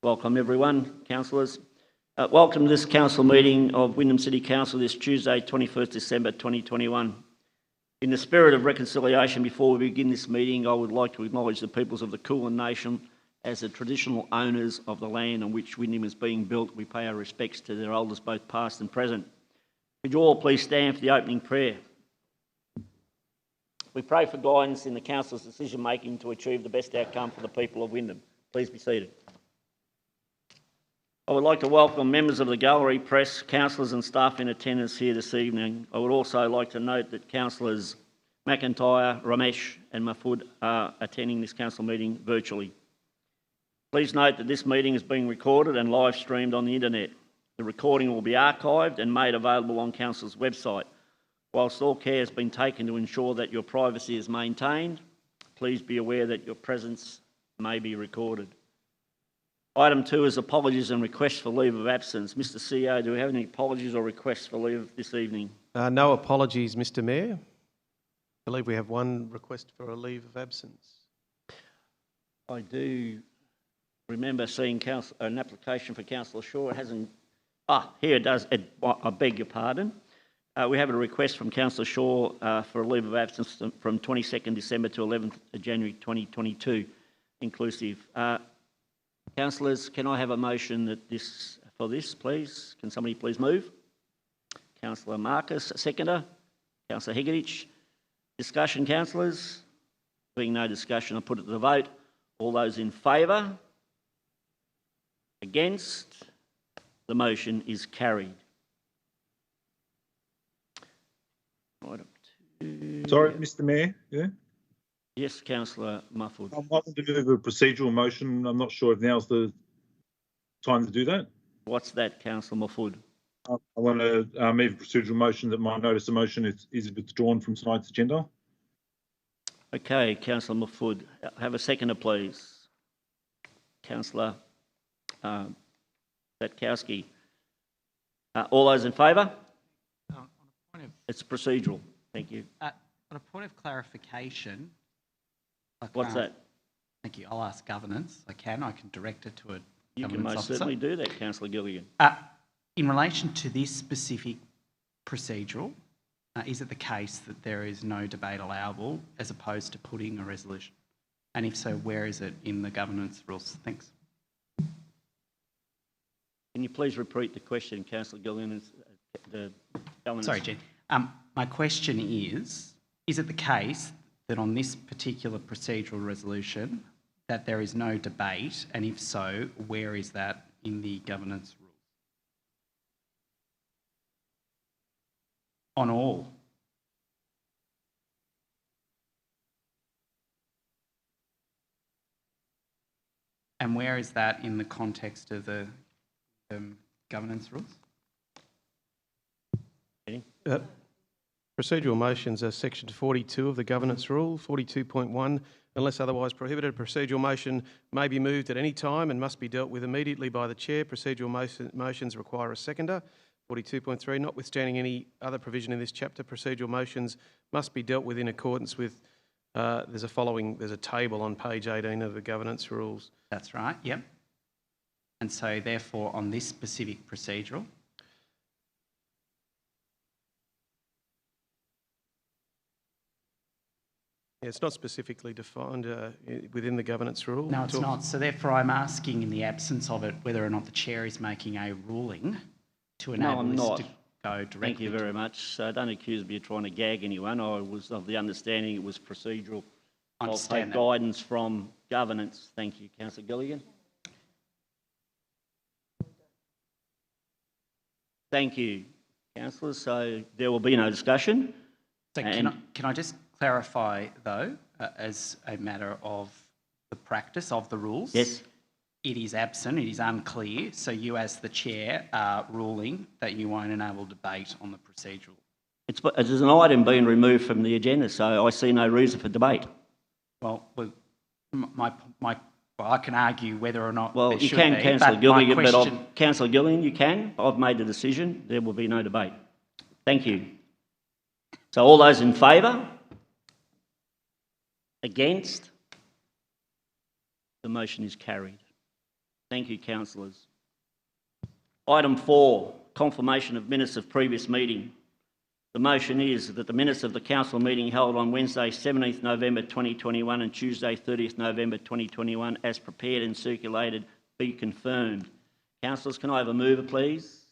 Welcome everyone, councillors. Welcome to this council meeting of Wyndham City Council this Tuesday, 21st December 2021. In the spirit of reconciliation, before we begin this meeting, I would like to acknowledge the peoples of the Kulin Nation as the traditional owners of the land on which Wyndham is being built. We pay our respects to their elders, both past and present. Could you all please stand for the opening prayer? We pray for guidance in the council's decision making to achieve the best outcome for the people of Wyndham. Please be seated. I would like to welcome members of the gallery, press, councillors and staff in attendance here this evening. I would also like to note that councillors McIntyre, Ramesh and Mahfood are attending this council meeting virtually. Please note that this meeting is being recorded and live streamed on the internet. The recording will be archived and made available on council's website. Whilst all care has been taken to ensure that your privacy is maintained, please be aware that your presence may be recorded. Item 2 is apologies and requests for leave of absence. Mr CEO, do we have any apologies or requests for leave this evening? No apologies, Mr Mayor. I believe we have one request for a leave of absence. I do remember seeing an application for Councillor Shaw. It hasn't... here it does. I beg your pardon. We have a request from Councillor Shaw for a leave of absence from 22nd December to 11th January 2022, inclusive. Councillors, can I have a motion that for this, please? Can somebody please move? Councillor Marcus, seconder. Councillor Hegadich. Discussion, councillors? Being no discussion, I'll put it to the vote. All those in favour? Against? The motion is carried. Item 2. Sorry, Mr Mayor. Yeah. Yes, Councillor Mahfood. I want to do the procedural motion. I'm not sure if now's the time to do that. What's that, Councillor Mahfood? I want to move a procedural motion that my notice of motion is withdrawn from tonight's agenda. Okay, Councillor Mahfood. Have a seconder, please. Councillor Zatkowski. All those in favour? It's procedural. Thank you. On a point of clarification... What's that? Thank you. I'll ask governance. I can direct it to a You can most certainly do that, Councillor Gilligan. In relation to this specific procedural, is it the case that there is no debate allowable as opposed to putting a resolution? And if so, where is it in the governance rules? Thanks. Can you please repeat the question, Councillor Gilligan? The governance. Sorry, Jen. My question is it the case that on this particular procedural resolution that there is no debate, and if so, where is that in the governance rules? On all? And where is that in the context of the governance rules? Procedural motions are section 42 of the governance rule, 42.1. Unless otherwise prohibited, a procedural motion may be moved at any time and must be dealt with immediately by the chair. Procedural motions require a seconder. 42.3, notwithstanding any other provision in this chapter, procedural motions must be dealt with in accordance with, there's a table on page 18 of the governance rules. That's right, yep. And so therefore on this specific procedural, it's not specifically defined within the governance rule. No, it's not. So therefore I'm asking in the absence of it whether or not the chair is making a ruling to enable this to go directly. Thank you very much. Don't accuse me of trying to gag anyone. I was of the understanding it was procedural. I'll take guidance from governance. Thank you, Councillor Gilligan. Thank you, councillors. So there will be no discussion. So can I just clarify, though, as a matter of the practice of the rules? Yes. It is absent, it is unclear, so you as the chair are ruling that you won't enable debate on the procedural. There's an item being removed from the agenda, so I see no reason for debate. Well, I can argue whether or not well, it you should can, be, Councillor Gilligan, question... Councillor Gilligan, you can. I've made the decision. There will be no debate. Thank you. So all those in favour? Against? The motion is carried. Thank you, councillors. Item 4, confirmation of minutes of previous meeting. The motion is that the minutes of the council meeting held on Wednesday 17th November 2021 and Tuesday 30th November 2021 as prepared and circulated be confirmed. Councillors, can I have a mover please?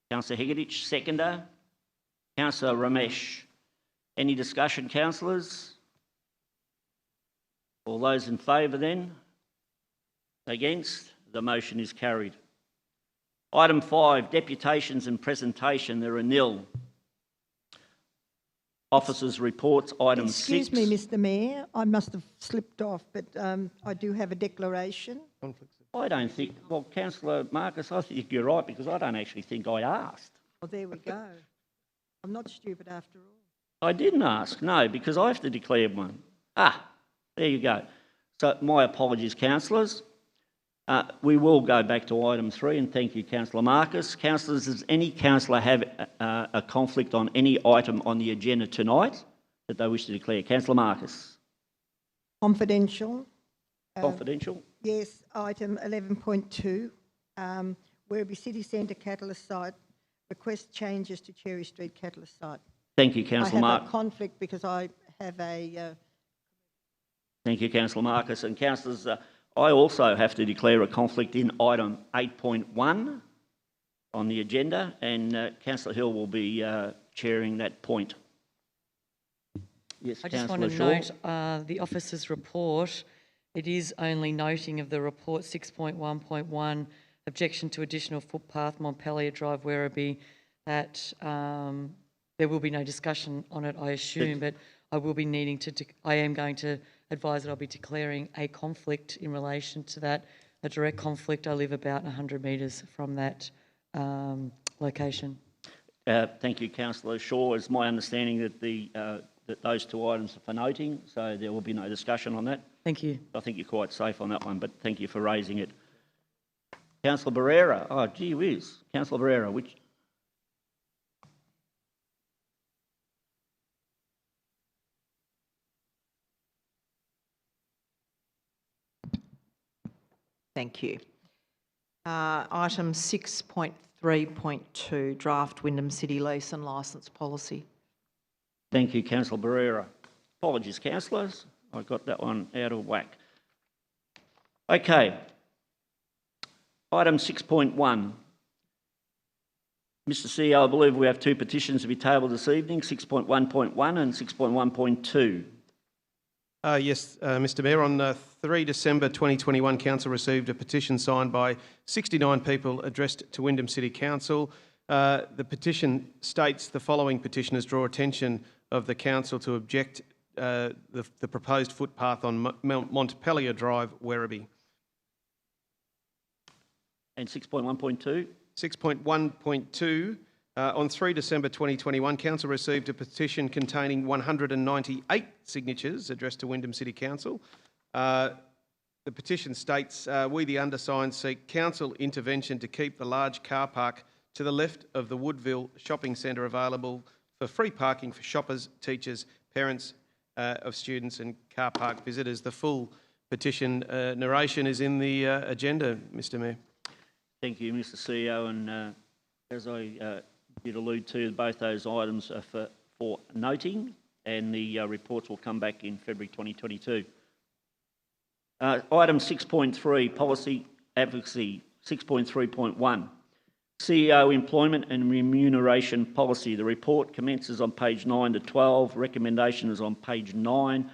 Councillor Hegeditch, seconder. Councillor Ramesh. Any discussion, councillors? All those in favour then? Against? The motion is carried. Item 5, deputations and presentation. There are nil. Officers' reports, item 6. Excuse me, Mr Mayor, I must have slipped off, but I do have a declaration. I don't think, well, Councillor Marcus, I think you're right because I don't actually think I asked. Well, there we go. I'm not stupid after all. I didn't ask, no, because I have to declare one. There you go. So my apologies, councillors. We will go back to item 3 and thank you, Councillor Marcus. Councillors, does any councillor have a conflict on any item on the agenda tonight that they wish to declare? Councillor Marcus. Confidential. Confidential. Yes, item 11.2, Werribee City Centre Catalyst site, request changes to Cherry Street Catalyst site. Thank you, Councillor I Marcus. have a conflict because I have a... Thank you, Councillor Marcus. And councillors, I also have to declare a conflict in item 8.1 on the agenda, and Councillor Hill will be chairing that point. Yes, I just want Councillor to Shaw. note the officer's report. It is only noting of the report 6.1.1, objection to additional footpath, Montpellier Drive, Werribee, that there will be no discussion on it, I assume, but I will be needing to, I am going to advise that I'll be declaring a conflict in relation to that, a direct conflict. I live about 100 metres from that location. Thank you, Councillor Shaw. It's my understanding that that those two items are for noting, so there will be no discussion on that. Thank you. I think you're quite safe on that one, but thank you for raising it. Councillor Barrera. Oh, gee whiz. Councillor Barrera, which... Thank you. Item 6.3.2, draft Wyndham City lease and licence policy. Thank you, Councillor Barrera. Apologies, councillors. I got that one out of whack. Okay. Item 6.1. Mr CEO, I believe we have two petitions to be tabled this evening, 6.1.1 and 6.1.2. Yes, Mr Mayor, on 3 December 2021, Council received a petition signed by 69 people addressed to Wyndham City Council. The petition states the following petitioners draw attention of the Council to object the proposed footpath on Montpellier Drive, Werribee. And 6.1.2? 6.1.2, on 3 December 2021, Council received a petition containing 198 signatures addressed to Wyndham City Council. The petition states, we the undersigned seek Council intervention to keep the large car park to the left of the Woodville Shopping Centre available for free parking for shoppers, teachers, parents of students and car park visitors. The full petition narration is in the agenda, Mr Mayor. Thank you, Mr CEO. And as I did allude to, both those items are for noting, and the reports will come back in February 2022. Item 6.3, Policy Advocacy, 6.3.1. CEO Employment and Remuneration Policy. The report commences on page 9 to 12. Recommendation is on page 9.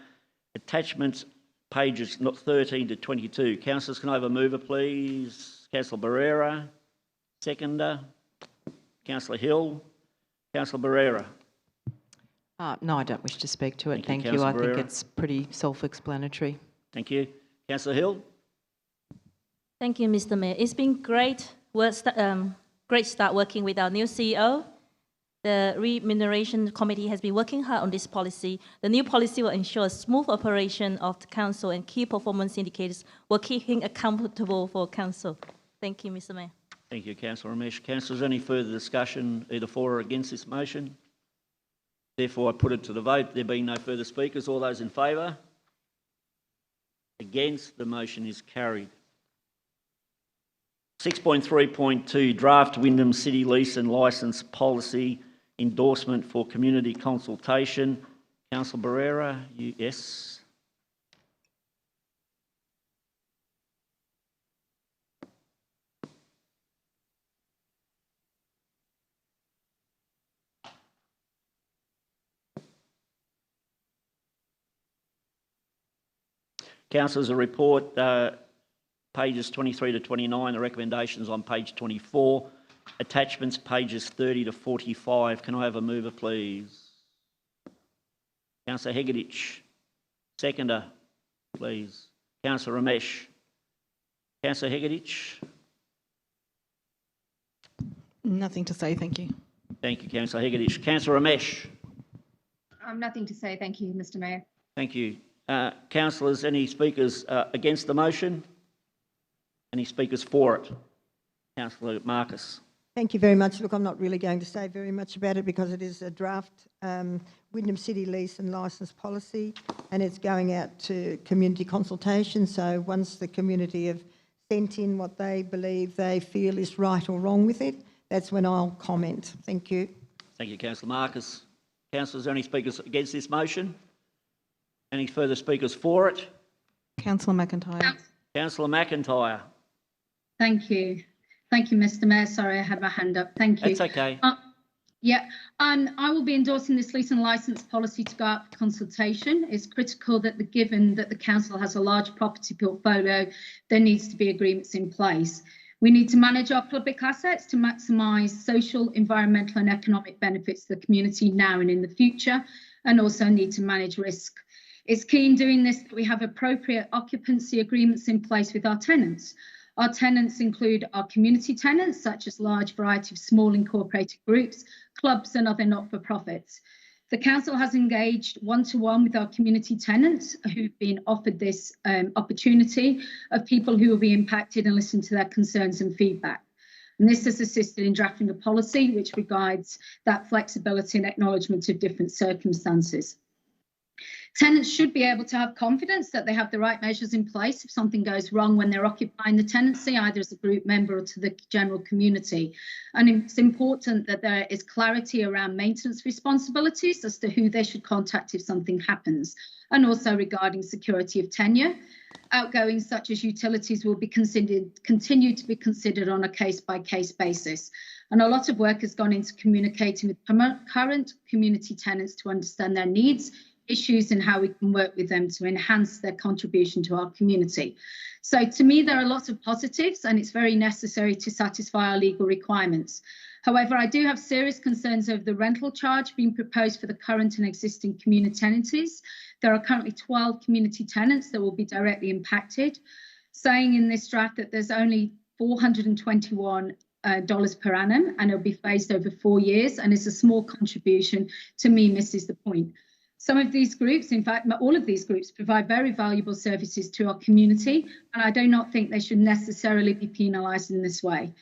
Attachments, pages 13 to 22. Councillors, can I have a mover, please? Councillor Barrera. Seconder. Councillor Hill. Councillor Barrera. No, I don't wish to speak to it. Thank you, Thank you. I Councillor think Barrera. it's pretty self-explanatory. Thank you. Councillor Hill. Thank you, Mr. Mayor. It's been great start working with our new CEO. The Remuneration Committee has been working hard on this policy. The new policy will ensure smooth operation of the Council and key performance indicators will keep him accountable for Council. Thank you, Mr. Mayor. Thank you, Councillor Ramesh. Councillors, any further discussion either for or against this motion? Therefore, I put it to the vote. There being no further speakers, all those in favour? Against? The motion is carried. 6.3.2, draft Wyndham City Lease and Licence Policy endorsement for community consultation. Councillor Barrera, yes. Councillors, a report, pages 23 to 29, the recommendations on page 24, attachments pages 30 to 45. Can I have a mover, please? Councillor Hegeditch. Seconder, please. Councillor Ramesh. Councillor Hegeditch. Nothing to say, thank you. Thank you, Councillor Hegeditch. Councillor Ramesh. Nothing to say, thank you, Mr Mayor. Thank you. Councillors, any speakers against the motion? Any speakers for it? Councillor Marcus. Thank you very much. Look, I'm not really going to say very much about it because it is a draft Wyndham City Lease and Licence Policy, and it's going out to community consultation. So once the community have sent in what they believe they feel is right or wrong with it, that's when I'll comment. Thank you. Thank you, Councillor Marcus. Councillors, any speakers against this motion? Any further speakers for it? Councillor McIntyre. Councillor McIntyre. Thank you. Thank you, Mr Mayor. Sorry, I had my hand up. Thank you. That's okay. I will be endorsing this lease and licence policy to go out for consultation. It's critical that given that the council has a large property portfolio, there needs to be agreements in place. We need to manage our public assets to maximise social, environmental and economic benefits to the community now and in the future, and also need to manage risk. It's key in doing this that we have appropriate occupancy agreements in place with our tenants. Our tenants include our community tenants, such as large variety of small incorporated groups, clubs and other not-for-profits. The council has engaged one-to-one with our community tenants who've been offered this opportunity of people who will be impacted and listen to their concerns and feedback. And this has assisted in drafting a policy which regards that flexibility and acknowledgement of different circumstances. Tenants should be able to have confidence that they have the right measures in place if something goes wrong when they're occupying the tenancy, either as a group member or to the general community. And it's important that there is clarity around maintenance responsibilities as to who they should contact if something happens, and also regarding security of tenure. Outgoings such as utilities will be continue to be considered on a case-by-case basis. And a lot of work has gone into communicating with current community tenants to understand their needs, issues and how we can work with them to enhance their contribution to our community. So to me, there are lots of positives and it's very necessary to satisfy our legal requirements. However, I do have serious concerns over the rental charge being proposed for the current and existing community tenancies. There are currently 12 community tenants that will be directly impacted, saying in this draft that there's only $421 per annum and it'll be phased over 4 years, and it's a small contribution, to me misses the point. Some of these groups, in fact, all of these groups provide very valuable services to our community, and I do not think they should necessarily be penalised in this way.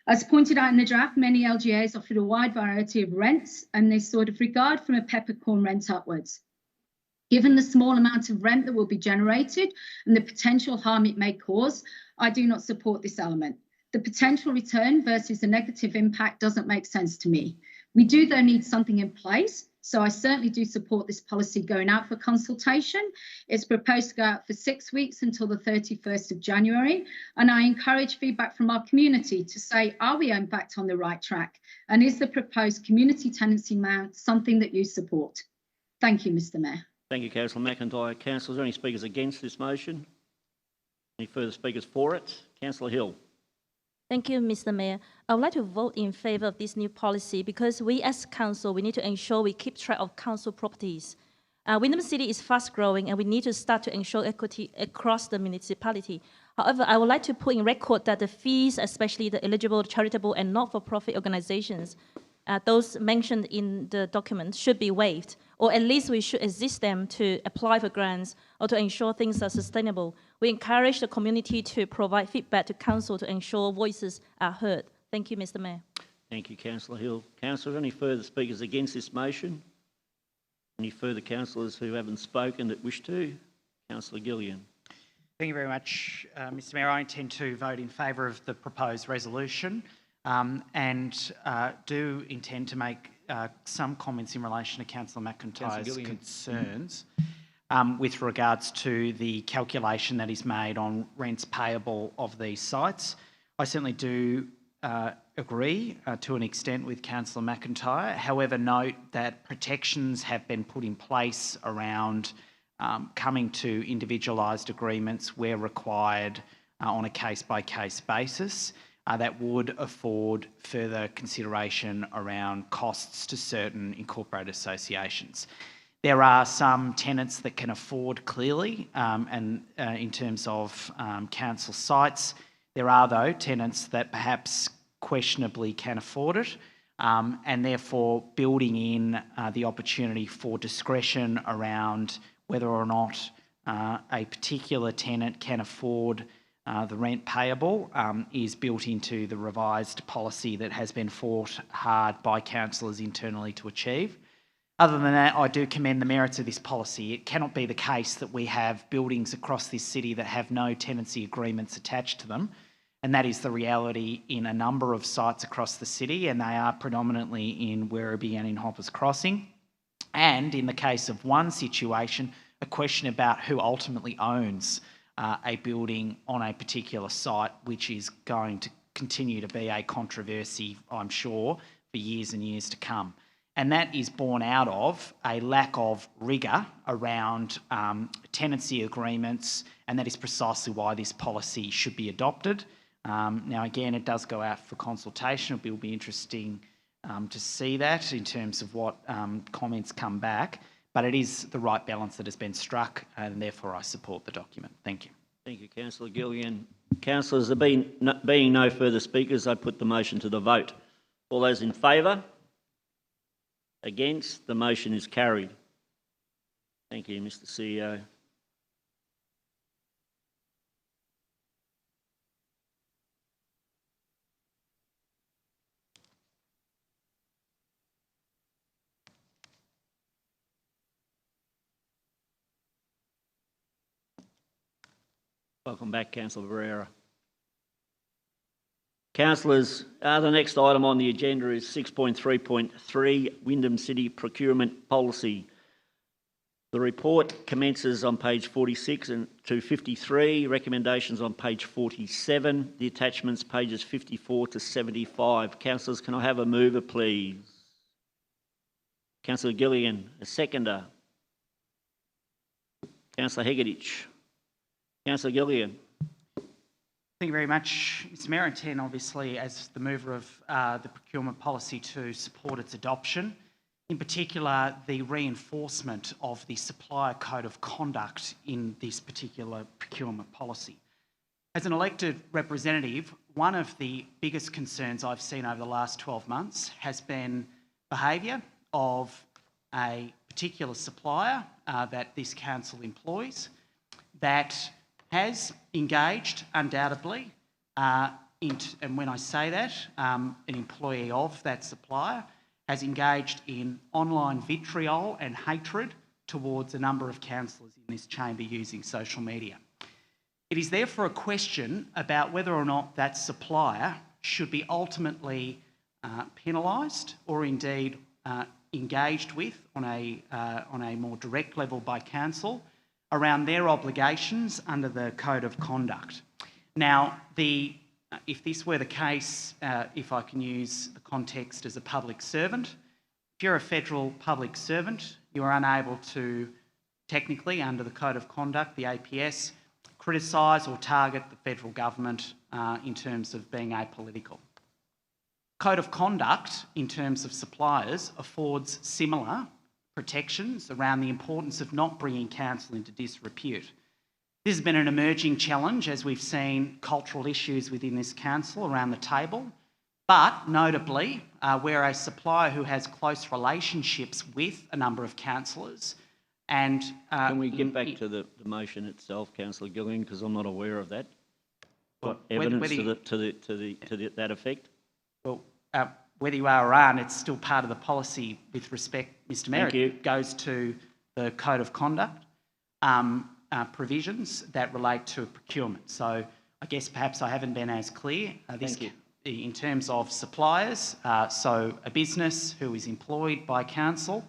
As pointed out in the draft, many LGAs offered a wide variety of rents, and they sort of regard from a peppercorn rent upwards. Given the small amount of rent that will be generated and the potential harm it may cause, I do not support this element. The potential return versus the negative impact doesn't make sense to me. We do, though, need something in place. So I certainly do support this policy going out for consultation. It's proposed to go out for 6 weeks until the 31st of January. And I encourage feedback from our community to say, are we in fact on the right track? And is the proposed community tenancy amount something that you support? Thank you, Mr Mayor. Thank you, Councillor McIntyre. Councillors, any speakers against this motion? Any further speakers for it? Councillor Hill. Thank you, Mr. Mayor. I would like to vote in favour of this new policy because we as council, we need to ensure we keep track of council properties. Wyndham City is fast growing and we need to start to ensure equity across the municipality. However, I would like to put in record that the fees, especially the eligible charitable and not-for-profit organisations, those mentioned in the document should be waived, or at least we should assist them to apply for grants or to ensure things are sustainable. We encourage the community to provide feedback to council to ensure voices are heard. Thank you, Mr. Mayor. Thank you, Councillor Hill. Councillors, any further speakers against this motion? Any further councillors who haven't spoken that wish to? Councillor Gillian. Thank you very much, Mr Mayor. I intend to vote in favour of the proposed resolution and do intend to make some comments in relation to Councillor McIntyre's concerns with regards to the calculation that is made on rents payable of these sites. I certainly do agree to an extent with Councillor McIntyre. However, note that protections have been put in place around coming to individualised agreements where required on a case-by-case basis that would afford further consideration around costs to certain incorporated associations. There are some tenants that can afford clearly and in terms of council sites. There are, though, tenants that perhaps questionably can afford it and therefore building in the opportunity for discretion around whether or not a particular tenant can afford the rent payable is built into the revised policy that has been fought hard by councillors internally to achieve. Other than that, I do commend the merits of this policy. It cannot be the case that we have buildings across this city that have no tenancy agreements attached to them, and that is the reality in a number of sites across the city, and they are predominantly in Werribee and in Hoppers Crossing. And in the case of one situation, a question about who ultimately owns a building on a particular site, which is going to continue to be a controversy, I'm sure, for years and years to come. And that is born out of a lack of rigour around tenancy agreements, and that is precisely why this policy should be adopted. Now, again, it does go out for consultation. It will be interesting to see that in terms of what comments come back, but it is the right balance that has been struck, and therefore I support the document. Thank you. Thank you, Councillor Gilligan. Councillors, there being no further speakers, I put the motion to the vote. All those in favour? Against? The motion is carried. Thank you, Mr CEO. Welcome back, Councillor Barrera. Councillors, the next item on the agenda is 6.3.3, Wyndham City Procurement Policy. The report commences on page 46 and to 53, recommendations on page 47, the attachments pages 54 to 75. Councillors, can I have a mover, please? Councillor Gilligan, a seconder. Councillor Hegeditch. Councillor Gilligan. Thank you very much, Mr Mayor. I intend, obviously, as the mover of the procurement policy, to support its adoption. In particular, the reinforcement of the supplier code of conduct in this particular procurement policy. As an elected representative, one of the biggest concerns I've seen over the last 12 months has been behaviour of a particular supplier that this council employs that has engaged, undoubtedly, and when I say that, an employee of that supplier has engaged in online vitriol and hatred towards a number of councillors in this chamber using social media. It is therefore a question about whether or not that supplier should be ultimately penalised or indeed engaged with on a more direct level by council around their obligations under the Code of Conduct. Now, if this were the case, if I can use the context as a public servant, if you're a federal public servant, you are unable to technically, under the Code of Conduct, the APS, criticise or target the federal government in terms of being apolitical. Code of Conduct, in terms of suppliers, affords similar protections around the importance of not bringing council into disrepute. This has been an emerging challenge as we've seen cultural issues within this council around the table, but notably where a supplier who has close relationships with a number of councillors and... Can we get back to the motion itself, Councillor Gilligan, because I'm not aware of that. What evidence to that effect? Well, whether you are or aren't, it's still part of the policy with respect, Mr Mayor. Thank you. It goes to the Code of Conduct. provisions that relate to procurement. So I guess perhaps I haven't been as clear. Thank you. In terms of suppliers, so a business who is employed by council,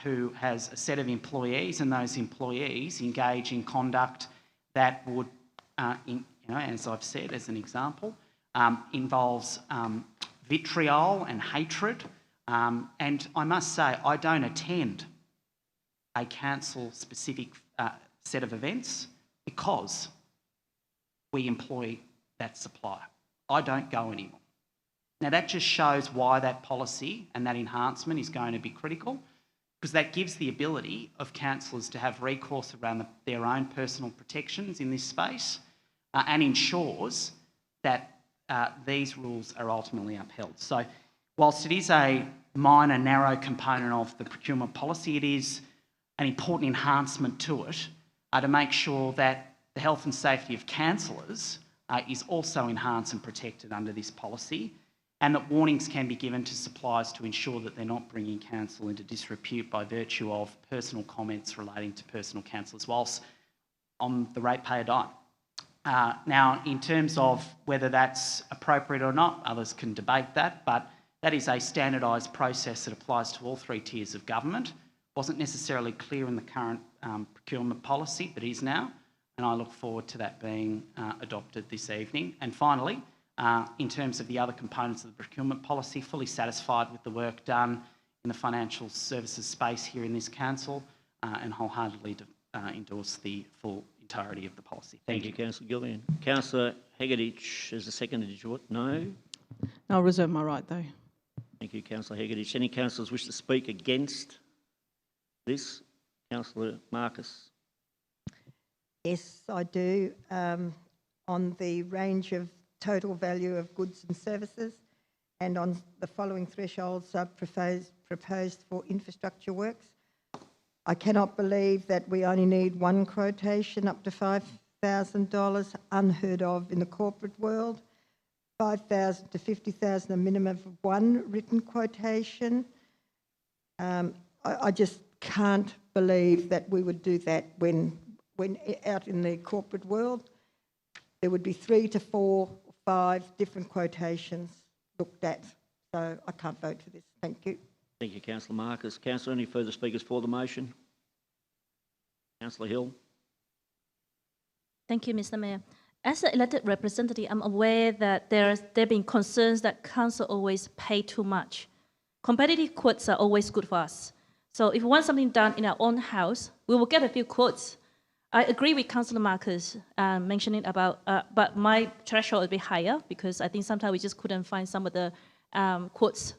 who has a set of employees, and those employees engage in conduct that would, as I've said, as an example, involves vitriol and hatred. And I must say, I don't attend a council-specific set of events because we employ that supplier. I don't go anymore. Now, that just shows why that policy and that enhancement is going to be critical, because that gives the ability of councillors to have recourse around their own personal protections in this space and ensures that these rules are ultimately upheld. So whilst it is a minor, narrow component of the procurement policy, it is an important enhancement to it to make sure that the health and safety of councillors is also enhanced and protected under this policy, and that warnings can be given to suppliers to ensure that they're not bringing council into disrepute by virtue of personal comments relating to personal councillors whilst on the ratepayer dime. Now, in terms of whether that's appropriate or not, others can debate that, but that is a standardised process that applies to all three tiers of government. Wasn't necessarily clear in the current procurement policy, but is now, and I look forward to that being adopted this evening. And finally, in terms of the other components of the procurement policy, fully satisfied with the work done in the financial services space here in this council, and wholeheartedly endorse the full entirety of the policy. Thank you, Councillor Gillian. Councillor Hegadich is the second. Did you want? No? I'll reserve my right, though. Thank you, Councillor Hegadich. Any councillors wish to speak against this? Councillor Marcus. Yes, I do. On the range of total value of goods and services, and on the following thresholds are proposed for infrastructure works. I cannot believe that we only need one quotation up to $5,000, unheard of in the corporate world. $5,000 to $50,000, a minimum of one written quotation. I just can't believe that we would do that when out in the corporate world, there would be 3 to 4 or 5 different quotations looked at. So I can't vote for this. Thank you. Thank you, Councillor Marcus. Councillor, any further speakers for the motion? Councillor Hill. Thank you, Mr. Mayor. As an elected representative, I'm aware that there have been concerns that council always pay too much. Competitive quotes are always good for us. So if we want something done in our own house, we will get a few quotes. I agree with Councillor Marcus mentioning about, but my threshold would be higher because I think sometimes we just couldn't find some of the quotes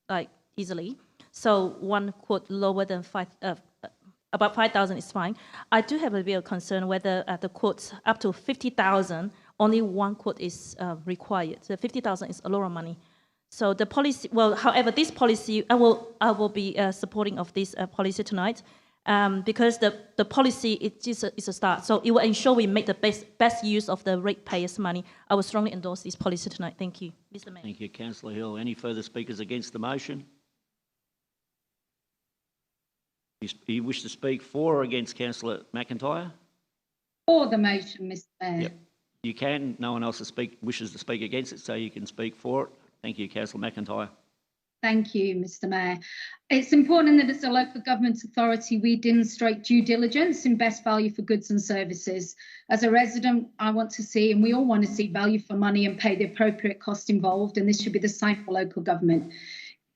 like easily. So one quote lower than about 5,000 is fine. I do have a bit of concern whether the quotes up to 50,000, only one quote is required. So 50,000 is a lot of money. So the policy, well, however, this policy, I will be supporting of this policy tonight because the policy is a start. So it will ensure we make the best use of the ratepayers' money. I will strongly endorse this policy tonight. Thank you, Mr. Mayor. Thank you, Councillor Hill. Any further speakers against the motion? You wish to speak for or against Councillor McIntyre? For the motion, Mr. Mayor. Yep. You can. No one else wishes to speak against it, so you can speak for it. Thank you, Councillor McIntyre. Thank you, Mr. Mayor. It's important that as a local government authority, we demonstrate due diligence in best value for goods and services. As a resident, I want to see, and we all want to see, value for money and pay the appropriate cost involved, and this should be the same for local government.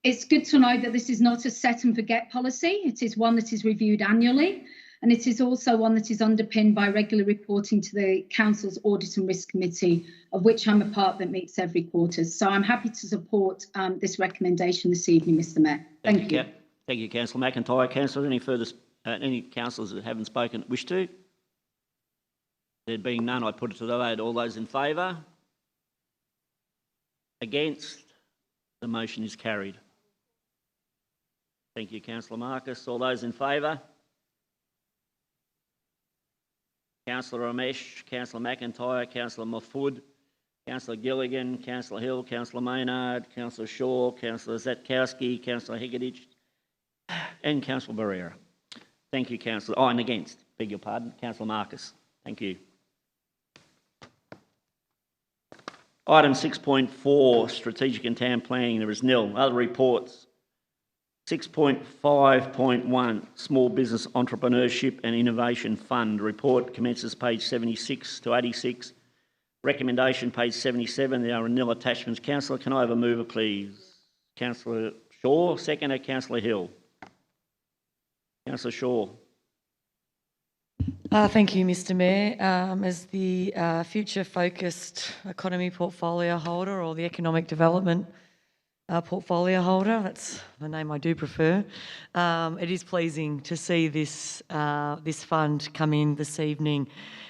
It's good to know that this is not a set and forget policy. It is one that is reviewed annually, and it is also one that is underpinned by regular reporting to the Council's Audit and Risk Committee, of which I'm a part, that meets every quarter. So I'm happy to support this recommendation this evening, Mr. Mayor. Thank you. Thank you, Councillor McIntyre. Councillor, any councillors that haven't spoken wish to? There being none, I put it to the vote. All those in favour? Against? The motion is carried. Thank you, Councillor Marcus. All those in favour? Councillor Ramesh, Councillor McIntyre, Councillor Mahfood, Councillor Gilligan, Councillor Hill, Councillor Maynard, Councillor Shaw, Councillor Zatkowski, Councillor Hegadich and Councillor Barrera. Thank you, Councillor. Oh, and against. beg your pardon, Councillor Marcus. Thank you. Item 6.4, Strategic and Town Planning, there is nil. Other reports. 6.5.1, Small Business Entrepreneurship and Innovation Fund. Report commences page 76 to 86. Recommendation page 77. There are nil attachments. Councillor, can I have a mover, please? Councillor Shaw, seconder, Councillor Hill. Councillor Shaw. Thank you, Mr Mayor. As the future-focused economy portfolio holder, or the economic development portfolio holder, that's the name I do prefer, it is pleasing to see this fund come in this evening.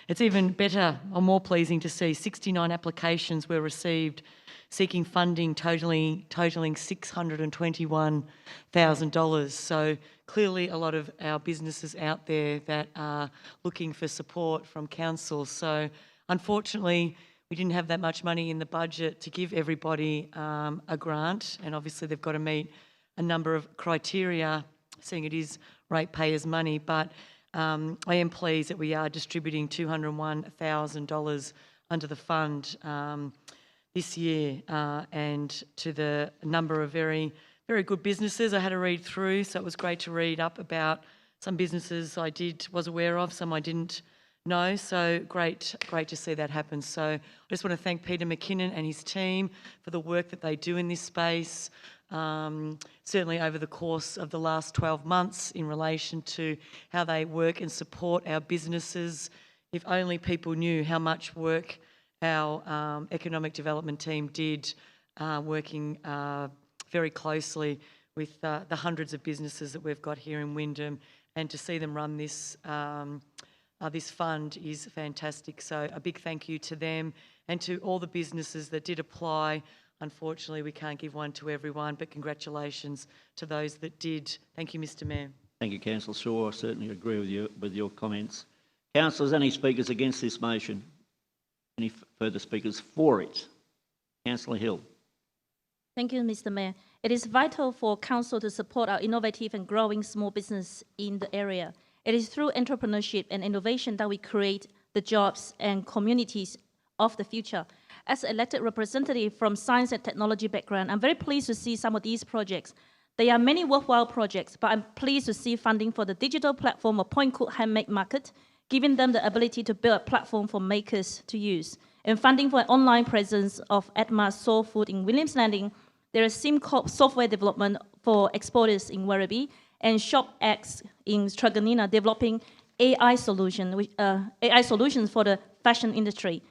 It's even better or more pleasing to see 69 applications were received seeking funding totaling $621,000. So clearly a lot of our businesses out there that are looking for support from council. So unfortunately, we didn't have that much money in the budget to give everybody a grant, and obviously they've got to meet a number of criteria, seeing it is ratepayers' money. But I am pleased that we are distributing $201,000 under the fund this year, and to the number of very good businesses. I had to read through, so it was great to read up about some businesses I was aware of, some I didn't know. So great to see that happen. So I just want to thank Peter McKinnon and his team for the work that they do in this space, certainly over the course of the last 12 months in relation to how they work and support our businesses. If only people knew how much work our economic development team did, working very closely with the hundreds of businesses that we've got here in Wyndham, and to see them run this fund is fantastic. So a big thank you to them and to all the businesses that did apply. Unfortunately, we can't give one to everyone, but congratulations to those that did. Thank you, Mr Mayor. Thank you, Councillor Shaw. I certainly agree with your comments. Councillors, any speakers against this motion? Any further speakers for it? Councillor Hill. Thank you, Mr Mayor. It is vital for Council to support our innovative and growing small business in the area. It is through entrepreneurship and innovation that we create the jobs and communities of the future. As an elected representative from science and technology background, I'm very pleased to see some of these projects. There are many worthwhile projects, but I'm pleased to see funding for the digital platform of Point Cook Handmade Market, giving them the ability to build a platform for makers to use, and funding for an online presence of Edma's Soul Food in Williams Landing. There is SimCorp software development for exporters in Werribee, and ShopX in Truganina developing AI solutions for the fashion industry.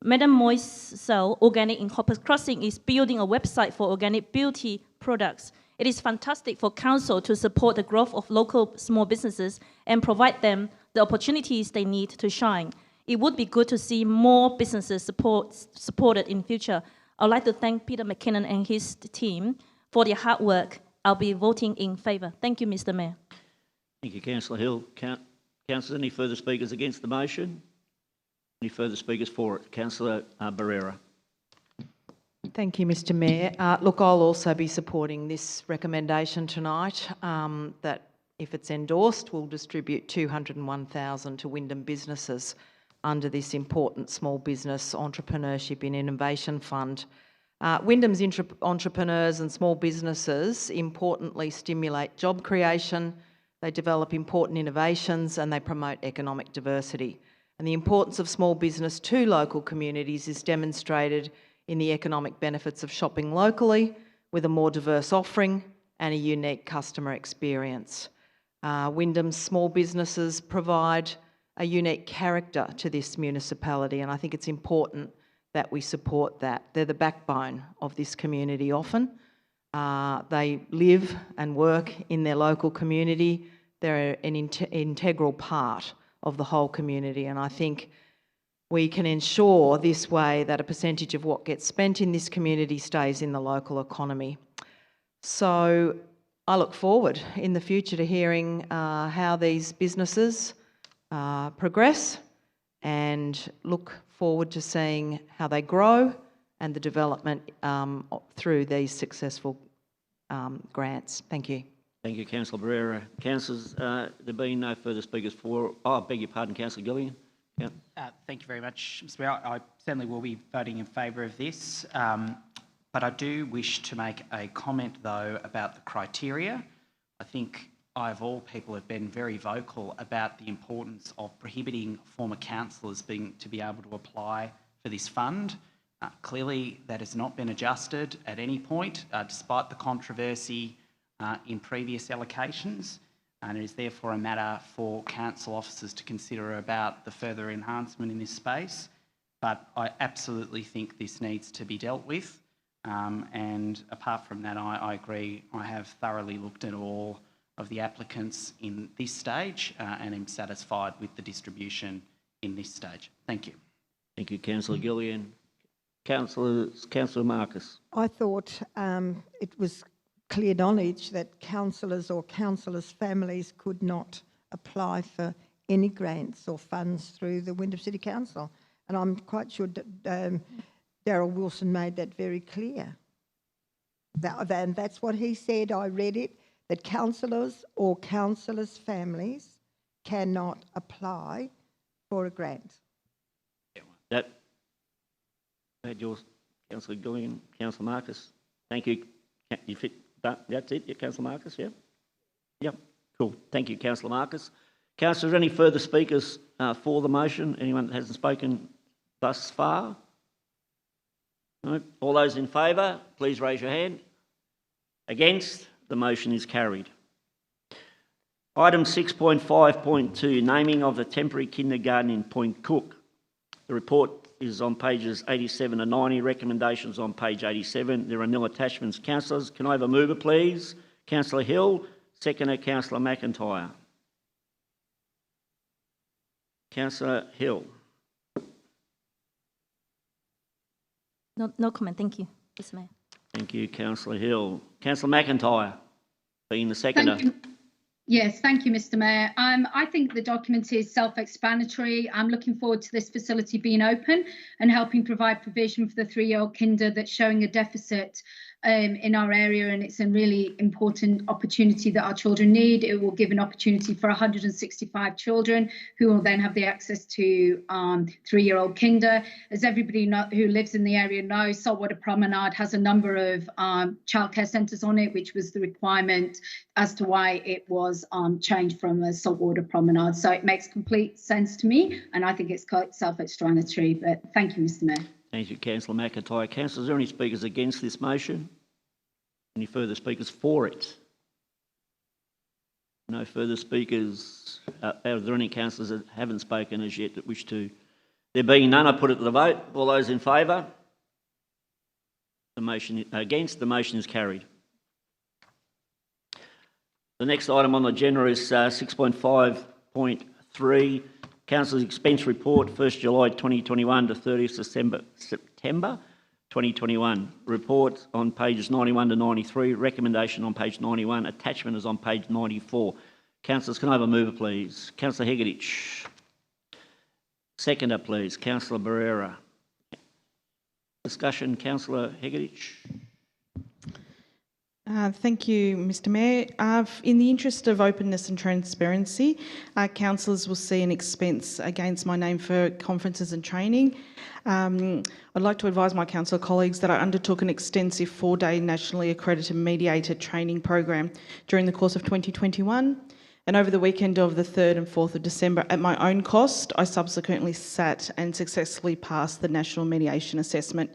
Madame Moiselle Organic in Hoppers Crossing is building a website for organic beauty products. It is fantastic for Council to support the growth of local small businesses and provide them the opportunities they need to shine. It would be good to see more businesses supported in future. I'd like to thank Peter McKinnon and his team for their hard work. I'll be voting in favour. Thank you, Mr Mayor. Thank you, Councillor Hill. Councillors, any further speakers against the motion? Any further speakers for it? Councillor Barrera. Thank you, Mr Mayor. Look, I'll also be supporting this recommendation tonight, that if it's endorsed, we'll distribute $201,000 to Wyndham businesses under this important small business entrepreneurship and innovation fund. Wyndham's entrepreneurs and small businesses importantly stimulate job creation, they develop important innovations, and they promote economic diversity. And the importance of small business to local communities is demonstrated in the economic benefits of shopping locally with a more diverse offering and a unique customer experience. Wyndham's small businesses provide a unique character to this municipality, and I think it's important that we support that. They're the backbone of this community often. They live and work in their local community. They're an integral part of the whole community, and I think we can ensure this way that a percentage of what gets spent in this community stays in the local economy. So I look forward in the future to hearing how these businesses progress, and look forward to seeing how they grow and the development through these successful grants. Thank you. Thank you, Councillor Barrera. Councillors, there being no further speakers for... Oh, I beg your pardon, Councillor Gillian. Yeah. Thank you very much, Mr Mayor. I certainly will be voting in favour of this, but I do wish to make a comment, though, about the criteria. I think I, of all people, have been very vocal about the importance of prohibiting former councillors to be able to apply for this fund. Clearly, that has not been adjusted at any point, despite the controversy in previous allocations, and it is therefore a matter for council officers to consider about the further enhancement in this space. But I absolutely think this needs to be dealt with, and apart from that, I agree. I have thoroughly looked at all of the applicants in this stage and am satisfied with the distribution in this stage. Thank you. Thank you, Councillor Gillian. Councillor Marcus. I thought it was clear knowledge that councillors or councillors' families could not apply for any grants or funds through the Wyndham City Council. And I'm quite sure Darryl Wilson made that very clear. And that's what he said. I read it, that councillors or councillors' families cannot apply for a grant. That had yours, Councillor Gillian. Councillor Marcus. Thank you. You fit that? That's it, Councillor Marcus, yeah? Yep, cool. Thank you, Councillor Marcus. Councillors, any further speakers for the motion? Anyone that hasn't spoken thus far? No? All those in favour, please raise your hand. Against? The motion is carried. Item 6.5.2, naming of the temporary kindergarten in Point Cook. The report is on pages 87 and 90, recommendations on page 87. There are nil attachments. Councillors, can I have a mover, please? Councillor Hill, seconder, Councillor McIntyre. Councillor Hill. No comment, thank you, Mr Mayor. Thank you, Councillor Hill. Councillor McIntyre, being the seconder. Yes, thank you, Mr Mayor. I think the document is self-explanatory. I'm looking forward to this facility being open and helping provide provision for the 3-year-old kinder that's showing a deficit in our area, and it's a really important opportunity that our children need. It will give an opportunity for 165 children who will then have the access to 3-year-old kinder. As everybody who lives in the area knows, Saltwater Promenade has a number of childcare centres on it, which was the requirement as to why it was changed from a Saltwater Promenade. So it makes complete sense to me, and I think it's quite self-explanatory. But thank you, Mr Mayor. Thank you, Councillor McIntyre. Councillors, are there any speakers against this motion? Any further speakers for it? No further speakers. Are there any councillors that haven't spoken as yet that wish to? There being none, I put it to the vote. All those in favour? The motion against, the motion is carried. The next item on the agenda is 6.5.3. Council's expense report, 1st July 2021 to 30th September 2021. Report on pages 91 to 93. Recommendation on page 91. Attachment is on page 94. Councillors, can I have a mover, please? Councillor Hegadich. Seconder, please. Councillor Barrera. Discussion, Councillor Hegadich. Thank you, Mr Mayor. In the interest of openness and transparency, councillors will see an expense against my name for conferences and training. I'd like to advise my council colleagues that I undertook an extensive 4-day nationally accredited mediator training program during the course of 2021. And over the weekend of the 3rd and 4th of December, at my own cost, I subsequently sat and successfully passed the National Mediation Assessment,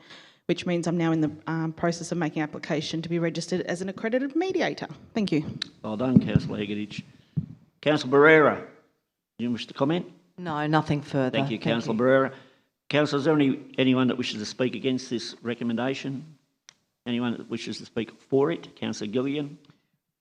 which means I'm now in the process of making application to be registered as an accredited mediator. Thank you. Well done, Councillor Hegadich. Councillor Barrera, do you wish to comment? No, nothing further. Thank you, Councillor Barrera. Councillor, is there anyone that wishes to speak against this recommendation? Anyone that wishes to speak for it? Councillor Gillian.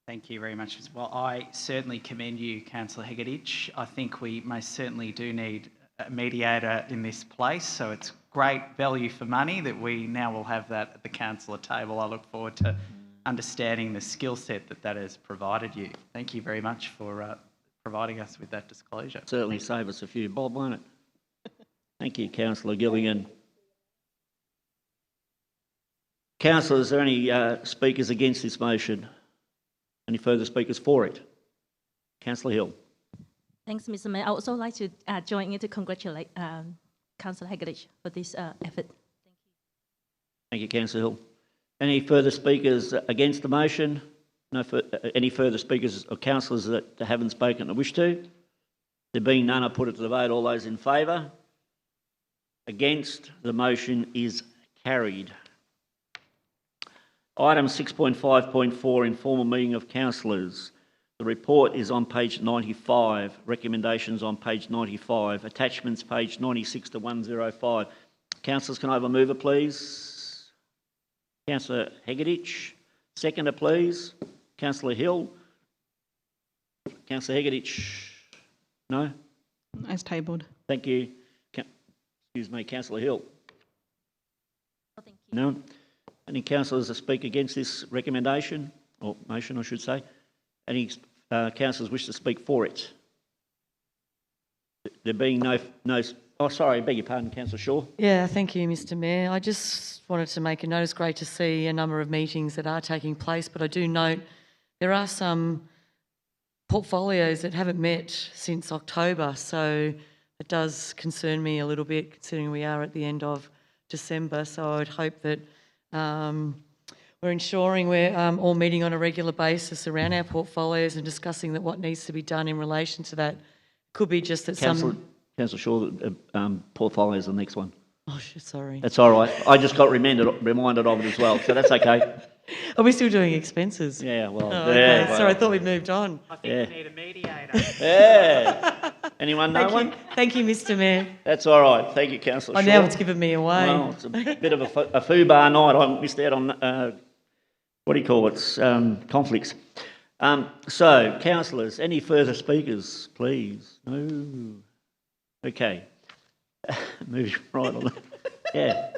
Thank you very much. Well, I certainly commend you, Councillor Hegadich. I think we most certainly do need a mediator in this place, so it's great value for money that we now will have that at the councillor table. I look forward to understanding the skill set that has provided you. Thank you very much for providing us with that disclosure. Certainly save us a few bob, won't it? Thank you, Councillor Gilligan. Councillors, are there any speakers against this motion? Any further speakers for it? Councillor Hill. Thanks, Mr. Mayor. I would also like to join in to congratulate Councillor Hegeditch for this effort. Thank you, Councillor Hill. Any further speakers against the motion? No. Any further speakers or councillors that haven't spoken that wish to? There being none, I put it to the vote. All those in favour? Against? The motion is carried. Item 6.5.4, informal meeting of councillors. The report is on page 95. Recommendations on page 95. Attachments page 96 to 105. Councillors, can I have a mover, please? Councillor Hegeditch. Seconder, please. Councillor Hill. Councillor Hegeditch. No? As tabled. Thank you. Excuse me, Councillor Hill. Oh, thank you. No? Any councillors to speak against this recommendation, or motion I should say? Any councillors wish to speak for it? There being no, oh sorry, I beg your pardon, Councillor Shaw. Yeah, thank you, Mr. Mayor. I just wanted to make a note. It's great to see a number of meetings that are taking place, but I do note there are some portfolios that haven't met since October, so it does concern me a little bit considering we are at the end of December. So I would hope that we're ensuring we're all meeting on a regular basis around our portfolios and discussing that what needs to be done in relation to that. Could be just that Councillor Shaw, portfolio is the next one. Oh, sorry. That's all right. I just got reminded of it as well, so that's okay. Are we still doing expenses? Yeah, well, Oh, yeah. okay. Sorry, I thought we'd moved on. I think we need a mediator. Yeah. Anyone know one? Thank you, Mr. Mayor. That's all right. Thank you, Councillor Oh, Shaw. now it's given me away. Well, it's a bit of a foobar night. I missed out on, what do you call it, conflicts. So, councillors, any further speakers, please? No. Okay. Moving right on. Yeah.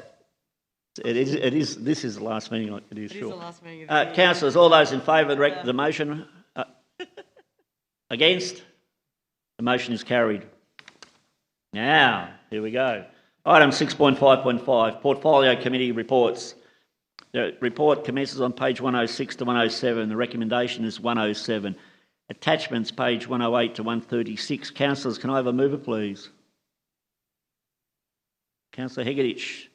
It is. This is the last meeting. It is, sure. It is the last meeting of the year. Councillors, all those in favour of the motion? Against? The motion is carried. Now, here we go. Item 6.5.5, Portfolio Committee Reports. The report commences on page 106 to 107. The recommendation is 107. Attachments, page 108 to 136. Councillors, can I have a mover, please? Councillor Hegeditch.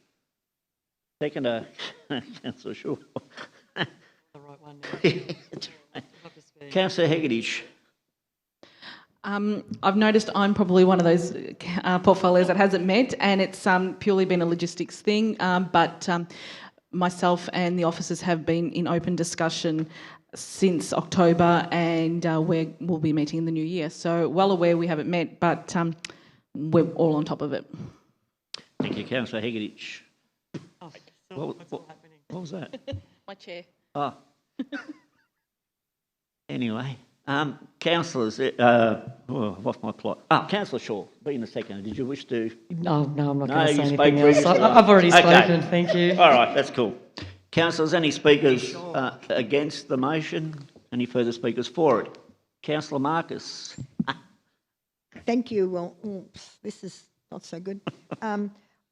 Seconder, Councillor Shaw. The right one now. Councillor Hegeditch. I've noticed I'm probably one of those portfolios that hasn't met, and it's purely been a logistics thing, but myself and the officers have been in open discussion since October, and we'll be meeting in the new year. So well aware we haven't met, but we're all on top of it. Thank you, Councillor Hegeditch. Oh, What was that? My chair. Oh. Anyway, councillors, I've lost my plot. Councillor Shaw, being the second, did you wish to? No, I'm not No, going to say you spoke anything else. previously. I've already Okay. spoken, thank you. All right, that's cool. Councillors, any speakers against the motion? Any further speakers for it? Councillor Marcus. Thank you. Well, oops, this is not so good.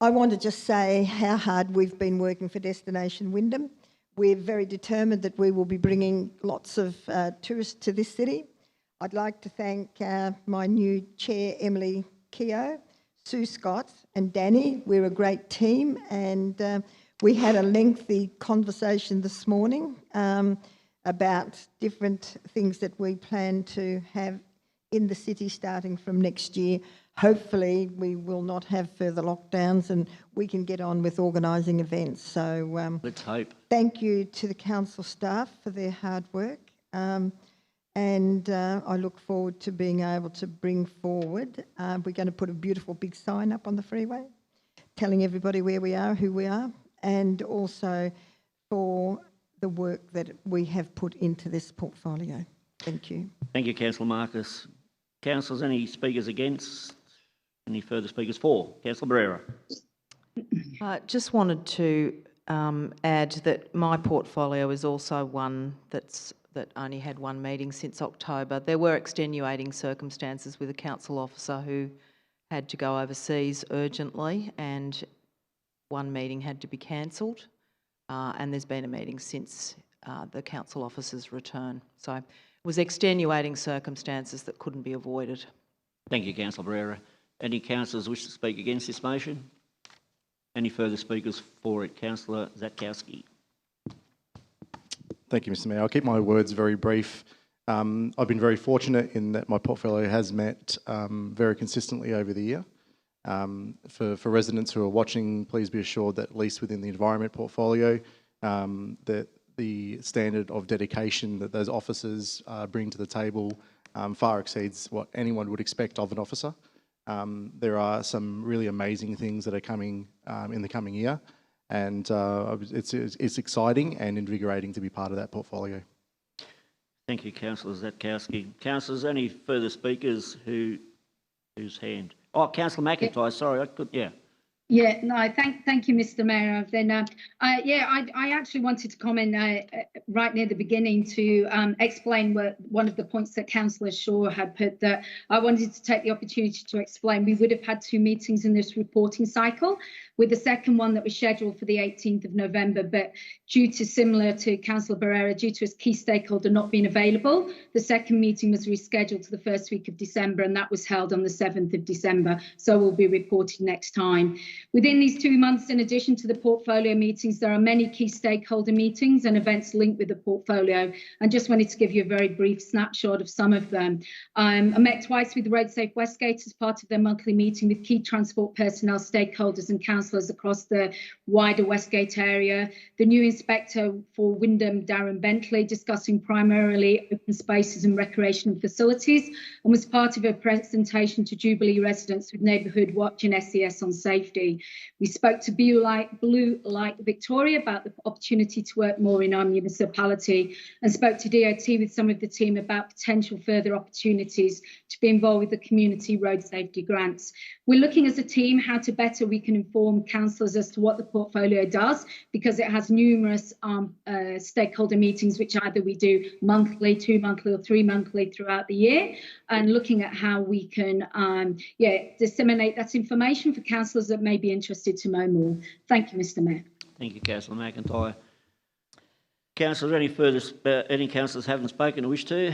I want to just say how hard we've been working for Destination Wyndham. We're very determined that we will be bringing lots of tourists to this city. I'd like to thank my new chair, Emily Keogh, Sue Scott and Danny. We're a great team, and we had a lengthy conversation this morning about different things that we plan to have in the city starting from next year. Hopefully we will not have further lockdowns and we can get on with organising events. So Let's hope. thank you to the council staff for their hard work, and I look forward to being able to bring forward. We're going to put a beautiful big sign up on the freeway telling everybody where we are, who we are, and also for the work that we have put into this portfolio. Thank you. Thank you, Councillor Marcus. Councillors, any speakers against? Any further speakers for? Councillor Barrera. Just wanted to add that my portfolio is also one that only had one meeting since October. There were extenuating circumstances with a council officer who had to go overseas urgently, and one meeting had to be cancelled, and there's been a meeting since the council officers return. So it was extenuating circumstances that couldn't be avoided. Thank you, Councillor Barrera. Any councillors wish to speak against this motion? Any further speakers for it? Councillor Zatkowski. Thank you, Mr. Mayor. I'll keep my words very brief. I've been very fortunate in that my portfolio has met very consistently over the year. For residents who are watching, please be assured that at least within the environment portfolio, that the standard of dedication that those officers bring to the table far exceeds what anyone would expect of an officer. There are some really amazing things that are coming in the coming year, and it's exciting and invigorating to be part of that portfolio. Thank you, Councillor Zatkowski. Councillors, any further speakers whose hand? Oh, Councillor McIntyre, sorry, I could, yeah. Yeah, no, thank you, Mr. Mayor. Then, I actually wanted to comment right near the beginning to explain one of the points that Councillor Shaw had put, that I wanted to take the opportunity to explain. We would have had 2 meetings in this reporting cycle, with the second one that was scheduled for the 18th of November, but due to, similar to Councillor Barrera, due to a key stakeholder not being available, the second meeting was rescheduled to the first week of December, and that was held on the 7th of December. So we'll be reporting next time. Within these 2 months, in addition to the portfolio meetings, there are many key stakeholder meetings and events linked with the portfolio. And just wanted to give you a very brief snapshot of some of them. I met twice with Road Safe Westgate as part of their monthly meeting with key transport personnel, stakeholders and councillors across the wider Westgate area. The new inspector for Wyndham, Darren Bentley, discussing primarily open spaces and recreational facilities, and was part of a presentation to Jubilee residents with Neighbourhood Watch and SES on safety. We spoke to Blue Light Victoria about the opportunity to work more in our municipality, and spoke to DOT with some of the team about potential further opportunities to be involved with the community road safety grants. We're looking as a team how to better we can inform councillors as to what the portfolio does, because it has numerous stakeholder meetings, which either we do monthly, 2 monthly or 3 monthly throughout the year, and looking at how we can disseminate that information for councillors that may be interested to know more. Thank you, Mr. Mayor. Thank you, Councillor McIntyre. Councillors, any councillors haven't spoken who wish to?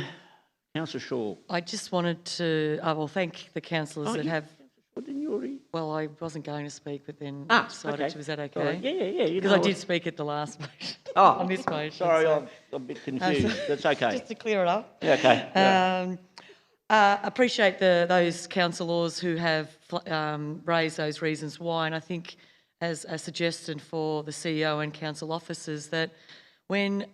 Councillor Shaw. I just wanted to, thank the councillors that have. Didn't you already? Well, I wasn't going to speak, but then decided okay. to. Was that okay? Right. Yeah. Because I did speak at the last motion. On this motion. Sorry, so. I'm a bit confused. That's okay. Just to clear it up. Yeah, okay. Appreciate those councillors who have raised those reasons why, and I think as a suggestion for the CEO and council officers, that when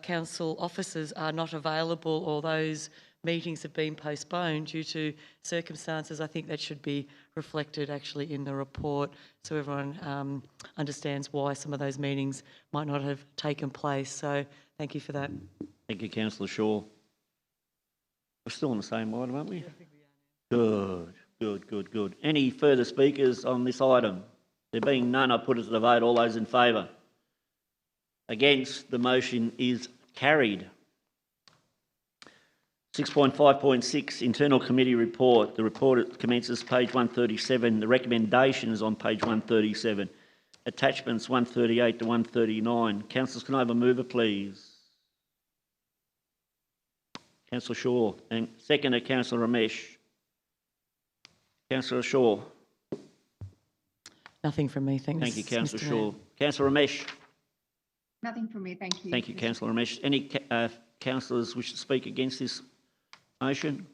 council officers are not available or those meetings have been postponed due to circumstances, I think that should be reflected actually in the report, so everyone understands why some of those meetings might not have taken place. So thank you for that. Thank you, Councillor Shaw. We're still on the same item, aren't we? Good. Any further speakers on this item? There being none, I put it to the vote. All those in favour? Against? The motion is carried. 6.5.6 Internal Committee Report. The report commences page 137. The recommendation is on page 137. Attachments 138 to 139. Councillors, can I have a mover, please? Councillor Shaw. And seconder, Councillor Ramesh. Councillor Shaw. Nothing from me, thanks. Thank you, Councillor Mr. Shaw. Mayor. Councillor Ramesh. Nothing from me, thank you. Thank you, Councillor Ramesh. Any councillors wish to speak against this motion?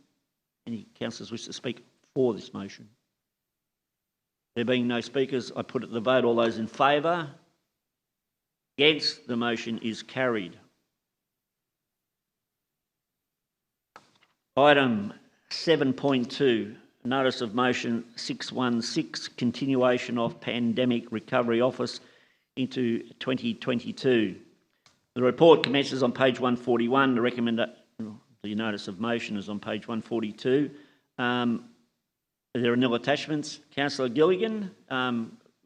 Any councillors wish to speak for this motion? There being no speakers, I put it to the vote. All those in favour? Against? The motion is carried. Item 7.2, Notice of Motion 616, Continuation of Pandemic Recovery Office into 2022. The report commences on page 141. The notice of motion is on page 142. There are nil attachments. Councillor Gilligan,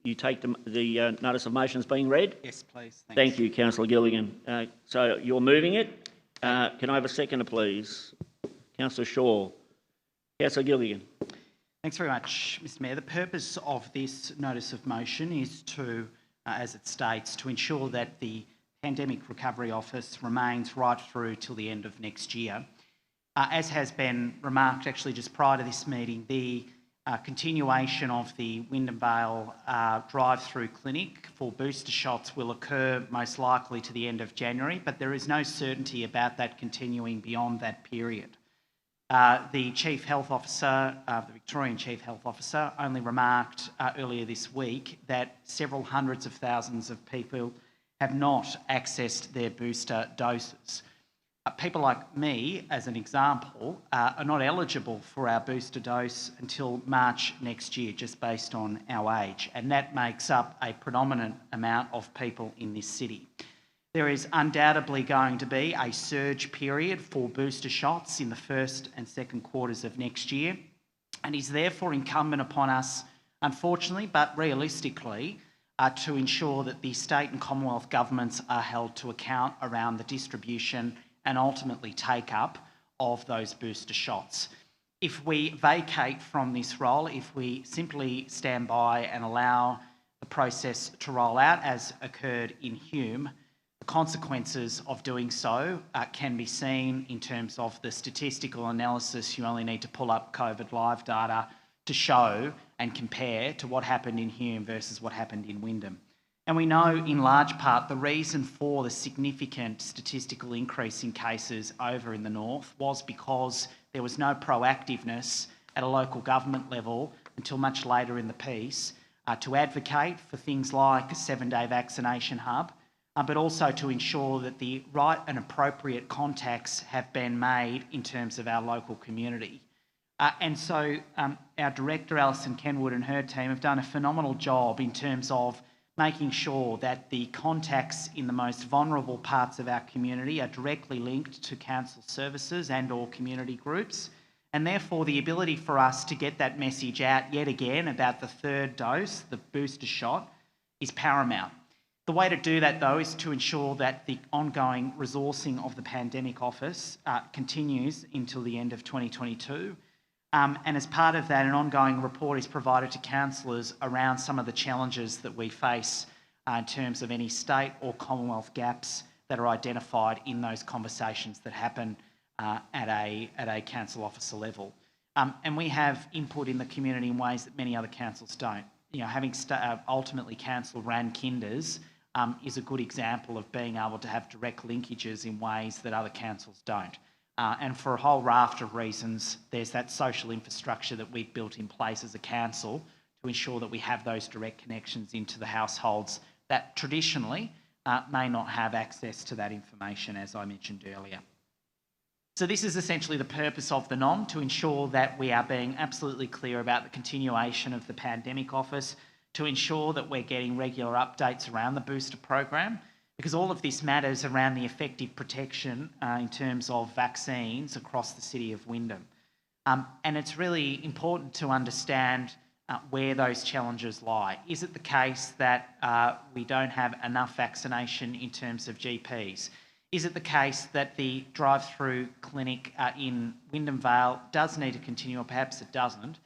you take the notice of motion as being read? Yes, please. Thanks. Thank you, Councillor Gilligan. So you're moving it. Can I have a seconder, please? Councillor Shaw. Councillor Gilligan. Thanks very much, Mr. Mayor. The purpose of this notice of motion is to, as it states, to ensure that the Pandemic Recovery Office remains right through till the end of next year. As has been remarked actually just prior to this meeting, the continuation of the Wyndham Vale drive-through clinic for booster shots will occur most likely to the end of January, but there is no certainty about that continuing beyond that period. The Chief Health Officer, the Victorian Chief Health Officer, only remarked earlier this week that several hundreds of thousands of people have not accessed their booster doses. People like me, as an example, are not eligible for our booster dose until March next year, just based on our age, and that makes up a predominant amount of people in this city. There is undoubtedly going to be a surge period for booster shots in the first and second quarters of next year, and is therefore incumbent upon us, unfortunately, but realistically, to ensure that the state and Commonwealth governments are held to account around the distribution and ultimately take up of those booster shots. If we vacate from this role, if we simply stand by and allow the process to roll out as occurred in Hume, the consequences of doing so can be seen in terms of the statistical analysis. You only need to pull up COVID live data to show and compare to what happened in Hume versus what happened in Wyndham. And we know in large part the reason for the significant statistical increase in cases over in the north was because there was no proactiveness at a local government level until much later in the piece to advocate for things like a 7-day vaccination hub, but also to ensure that the right and appropriate contacts have been made in terms of our local community. And so our director, Alison Kenwood, and her team have done a phenomenal job in terms of making sure that the contacts in the most vulnerable parts of our community are directly linked to council services and or community groups, and therefore the ability for us to get that message out yet again about the third dose, the booster shot, is paramount. The way to do that, though, is to ensure that the ongoing resourcing of the Pandemic Office continues until the end of 2022. And as part of that, an ongoing report is provided to councillors around some of the challenges that we face in terms of any state or Commonwealth gaps that are identified in those conversations that happen at a council officer level. And we have input in the community in ways that many other councils don't. You know, having ultimately council-ran kinders is a good example of being able to have direct linkages in ways that other councils don't. And for a whole raft of reasons, there's that social infrastructure that we've built in place as a council to ensure that we have those direct connections into the households that traditionally may not have access to that information, as I mentioned earlier. So this is essentially the purpose of the NOM, to ensure that we are being absolutely clear about the continuation of the Pandemic Office, to ensure that we're getting regular updates around the booster program, because all of this matters around the effective protection in terms of vaccines across the city of Wyndham. And it's really important to understand where those challenges lie. Is it the case that we don't have enough vaccination in terms of GPs? Is it the case that the drive-through clinic in Wyndham Vale does need to continue, or perhaps it doesn't?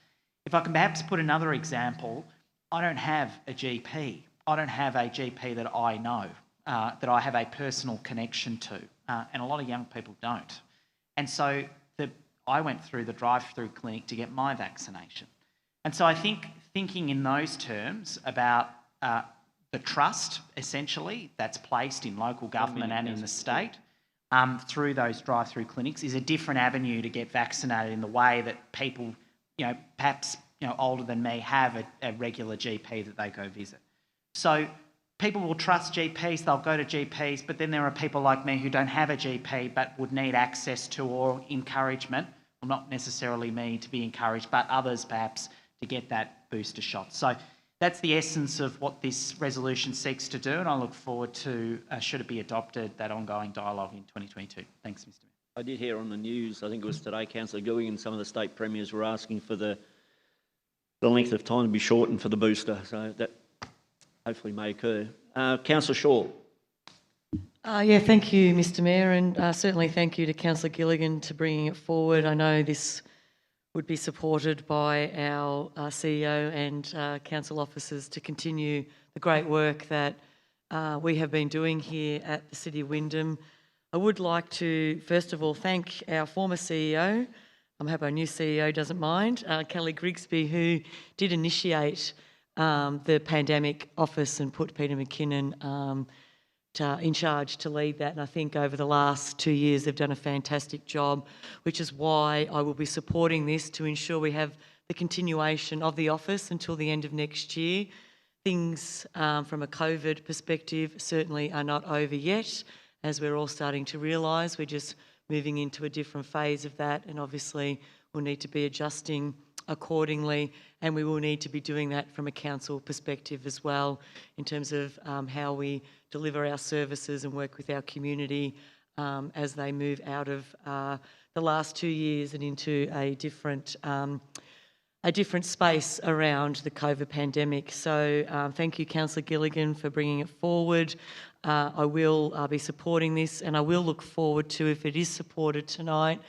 If I can perhaps put another example, I don't have a GP. I don't have a GP that I know, that I have a personal connection to, and a lot of young people don't. And so I went through the drive-through clinic to get my vaccination. And so I think thinking in those terms about the trust, essentially, that's placed in local government and in the state through those drive-through clinics is a different avenue to get vaccinated in the way that people, perhaps older than me, have a regular GP that they go visit. So people will trust GPs, they'll go to GPs, but then there are people like me who don't have a GP but would need access to or encouragement, well, not necessarily me to be encouraged, but others perhaps to get that booster shot. So that's the essence of what this resolution seeks to do, and I look forward to, should it be adopted, that ongoing dialogue in 2022. Thanks, Mr Mayor. I did hear on the news, I think it was today, Councillor Gooey and some of the state premiers were asking for the length of time to be shortened for the booster, so that hopefully may occur. Councillor Shaw. Yeah, thank you, Mr Mayor, and certainly thank you to Councillor Gilligan to bringing it forward. I know this would be supported by our CEO and council officers to continue the great work that we have been doing here at the City of Wyndham. I would like to, first of all, thank our former CEO, I hope our new CEO doesn't mind, Kelly Grigsby, who did initiate the pandemic office and put Peter McKinnon in charge to lead that. And I think over the last 2 years they've done a fantastic job, which is why I will be supporting this to ensure we have the continuation of the office until the end of next year. Things from a COVID perspective certainly are not over yet, as we're all starting to realise. We're just moving into a different phase of that, and obviously we'll need to be adjusting accordingly, and we will need to be doing that from a council perspective as well, in terms of how we deliver our services and work with our community as they move out of the last 2 years and into a different space around the COVID pandemic. So thank you, Councillor Gilligan, for bringing it forward. I will be supporting this, and I will look forward to, if it is supported tonight,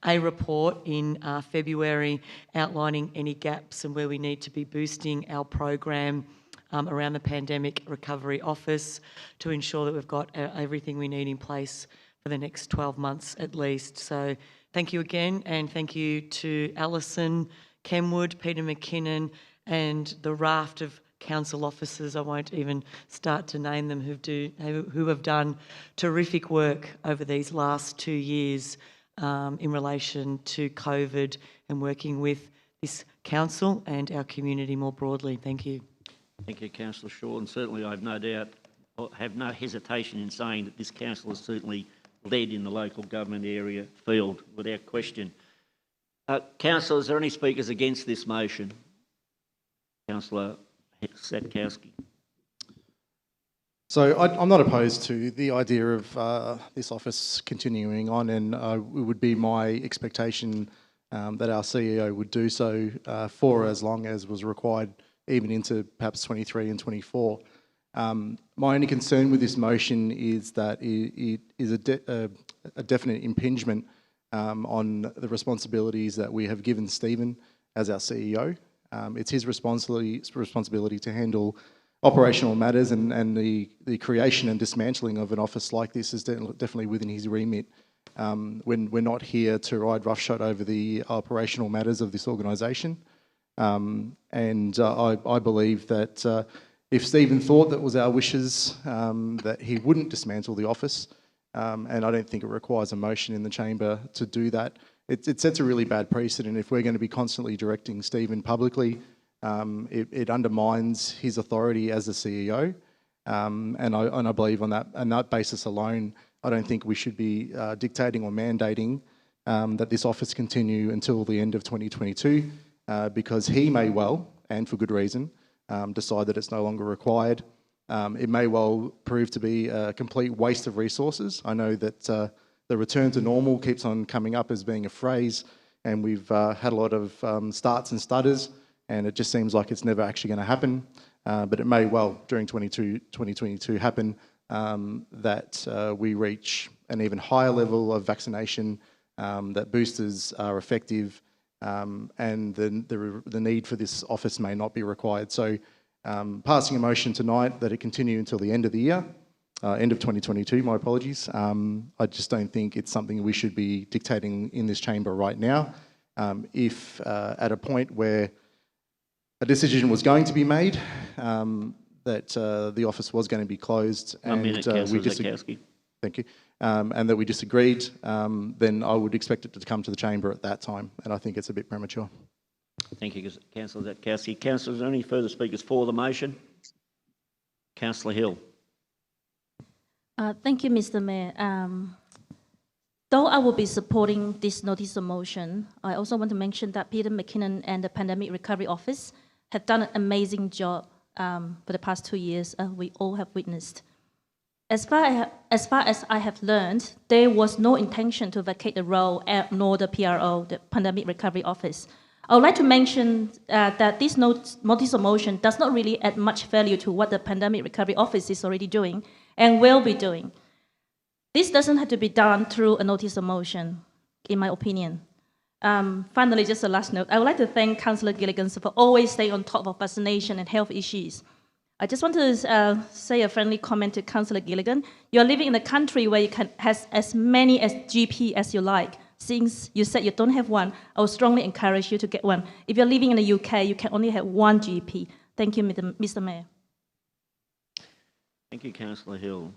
a report in February outlining any gaps and where we need to be boosting our program around the Pandemic Recovery Office to ensure that we've got everything we need in place for the next 12 months at least. So thank you again, and thank you to Alison Kenwood, Peter McKinnon, and the raft of council officers, I won't even start to name them, who have done terrific work over these last 2 years in relation to COVID and working with this council and our community more broadly. Thank you. Thank you, Councillor Shaw, and certainly I have no doubt, or have no hesitation in saying that this council has certainly led in the local government area field, without question. Councillor, is there any speakers against this motion? Councillor Satkowski. So I'm not opposed to the idea of this office continuing on, and it would be my expectation that our CEO would do so for as long as was required, even into perhaps 23 and 24. My only concern with this motion is that it is a definite impingement on the responsibilities that we have given Stephen as our CEO. It's his responsibility to handle operational matters, and the creation and dismantling of an office like this is definitely within his remit. We're not here to ride roughshod over the operational matters of this organisation. And I believe that if Stephen thought that was our wishes, that he wouldn't dismantle the office, and I don't think it requires a motion in the chamber to do that. It sets a really bad precedent if we're going to be constantly directing Stephen publicly. It undermines his authority as the CEO, and I believe on that basis alone, I don't think we should be dictating or mandating that this office continue until the end of 2022, because he may well, and for good reason, decide that it's no longer required. It may well prove to be a complete waste of resources. I know that the return to normal keeps on coming up as being a phrase, and we've had a lot of starts and stutters, and it just seems like it's never actually going to happen. But it may well, during 2022, happen that we reach an even higher level of vaccination, that boosters are effective, and the need for this office may not be required. So passing a motion tonight that it continue until the end of the year, end of 2022, my apologies. I just don't think it's something we should be dictating in this chamber right now. If at a point where a decision was going to be made that the office was going to be closed, and we disagreed, thank you, and that we disagreed, then I would expect it to come to the chamber at that time, and I think it's a bit premature. Thank you, Councillor Satkowski. Councillor, is there any further speakers for the motion? Councillor Hill. Thank you, Mr. Mayor. Though I will be supporting this notice of motion, I also want to mention that Peter McKinnon and the Pandemic Recovery Office have done an amazing job for the past 2 years, we all have witnessed. As far as I have learned, there was no intention to vacate the role, nor the PRO, the Pandemic Recovery Office. I would like to mention that this notice of motion does not really add much value to what the Pandemic Recovery Office is already doing and will be doing. This doesn't have to be done through a notice of motion, in my opinion. Finally, just a last note, I would like to thank Councillor Gilligan for always staying on top of vaccination and health issues. I just want to say a friendly comment to Councillor Gilligan. You're living in a country where you can have as many as GP as you like. Since you said you don't have one, I would strongly encourage you to get one. If you're living in the UK, you can only have one GP. Thank you, Mr. Mayor. Thank you, Councillor Hill.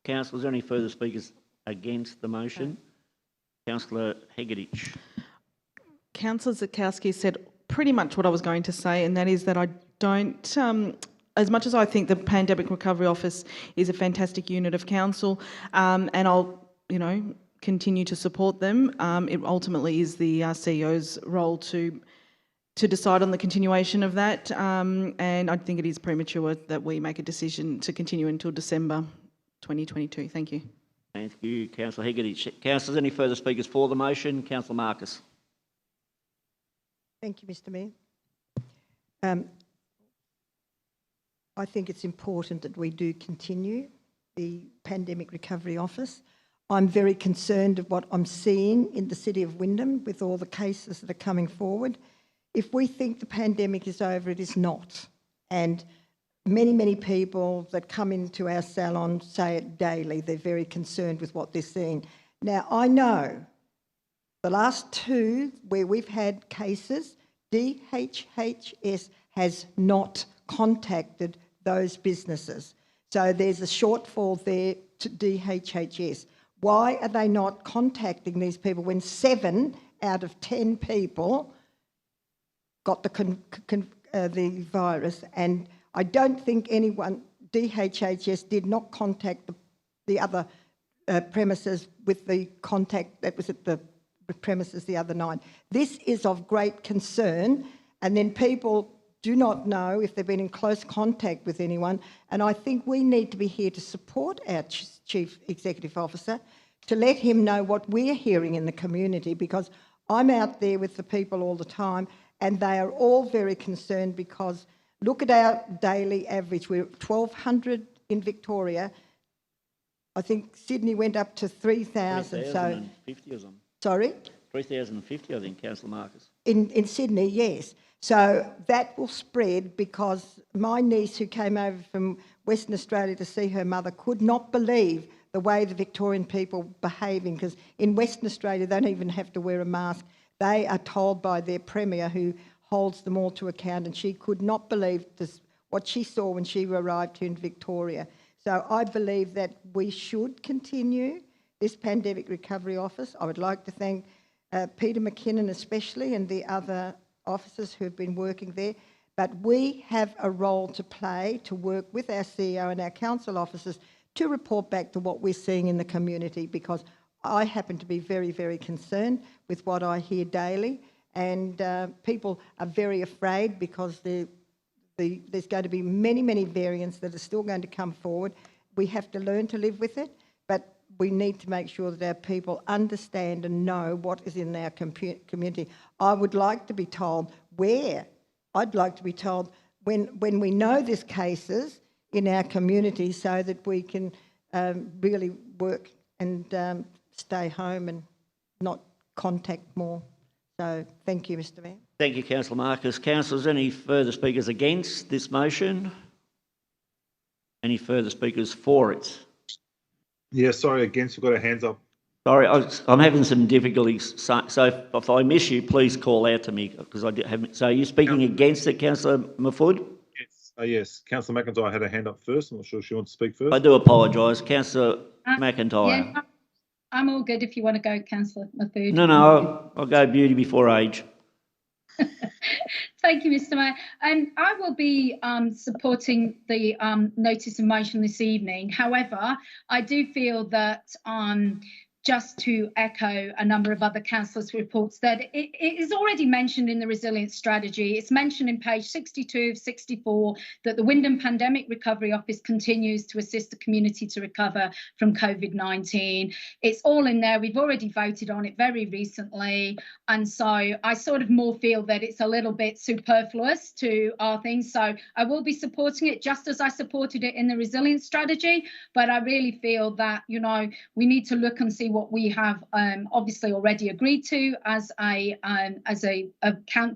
Councillors, are there any further speakers against the motion? Councillor Hegeditch. Councillor Zakowski said pretty much what I was going to say, and that is that I don't, as much as I think the Pandemic Recovery Office is a fantastic unit of council, and I'll, continue to support them, it ultimately is the CEO's role to decide on the continuation of that, and I think it is premature that we make a decision to continue until December 2022. Thank you. Thank you, Councillor Hegeditch. Councillors, any further speakers for the motion? Councillor Marcus. Thank you, Mr. Mayor. I think it's important that we do continue the Pandemic Recovery Office. I'm very concerned of what I'm seeing in the city of Wyndham with all the cases that are coming forward. If we think the pandemic is over, it is not. And many people that come into our salon say it daily. They're very concerned with what they're seeing. Now, I know the last two where we've had cases, DHHS has not contacted those businesses. So there's a shortfall there to DHHS. Why are they not contacting these people when 7 out of 10 people got the virus? And I don't think DHHS did not contact the other premises with the contact that was at the premises the other night. This is of great concern, and then people do not know if they've been in close contact with anyone, and I think we need to be here to support our Chief Executive Officer, to let him know what we're hearing in the community, because I'm out there with the people all the time and they are all very concerned because look at our daily average. We're 1,200 in Victoria. I think Sydney went up to 3,000. 3,050 or something. Sorry? 3,050, I think, Councillor Marcus. In Sydney, yes. So that will spread because my niece who came over from Western Australia to see her mother could not believe the way the Victorian people behaving, because in Western Australia they don't even have to wear a mask. They are told by their Premier, who holds them all to account, and she could not believe what she saw when she arrived here in Victoria. So I believe that we should continue this Pandemic Recovery Office. I would like to thank Peter McKinnon especially and the other officers who have been working there. But we have a role to play to work with our CEO and our council officers to report back to what we're seeing in the community, because I happen to be very, very concerned with what I hear daily, and people are very afraid because there's going to be many variants that are still going to come forward. We have to learn to live with it, but we need to make sure that our people understand and know what is in our community. I would like to be told where. I'd like to be told when we know there's cases in our community, so that we can really work and stay home and not contact more. So thank you, Mr. Mayor. Thank you, Councillor Marcus. Councillors, any further speakers against this motion? Any further speakers for it? Yeah, sorry, against. We've got our hands up. Sorry, I'm having some difficulties. So if I miss you, please call out to me, because I haven't. So are you speaking against it, Councillor Mahfood? Yes. Yes. Councillor McIntyre had a hand up first. I'm not sure if she wants to speak first. I do apologise. Councillor McIntyre. Yeah, I'm all good if you want to go, Councillor Mahfood. No, I'll go beauty before age. Thank you, Mr. Mayor. I will be supporting the notice of motion this evening. However, I do feel that just to echo a number of other councillors' reports, that it is already mentioned in the resilience strategy. It's mentioned in page 62 of 64 that the Wyndham Pandemic Recovery Office continues to assist the community to recover from COVID-19. It's all in there. We've already voted on it very recently. And so I sort of more feel that it's a little bit superfluous to our things. So I will be supporting it just as I supported it in the resilience strategy. But I really feel that, we need to look and see what we have obviously already agreed to as a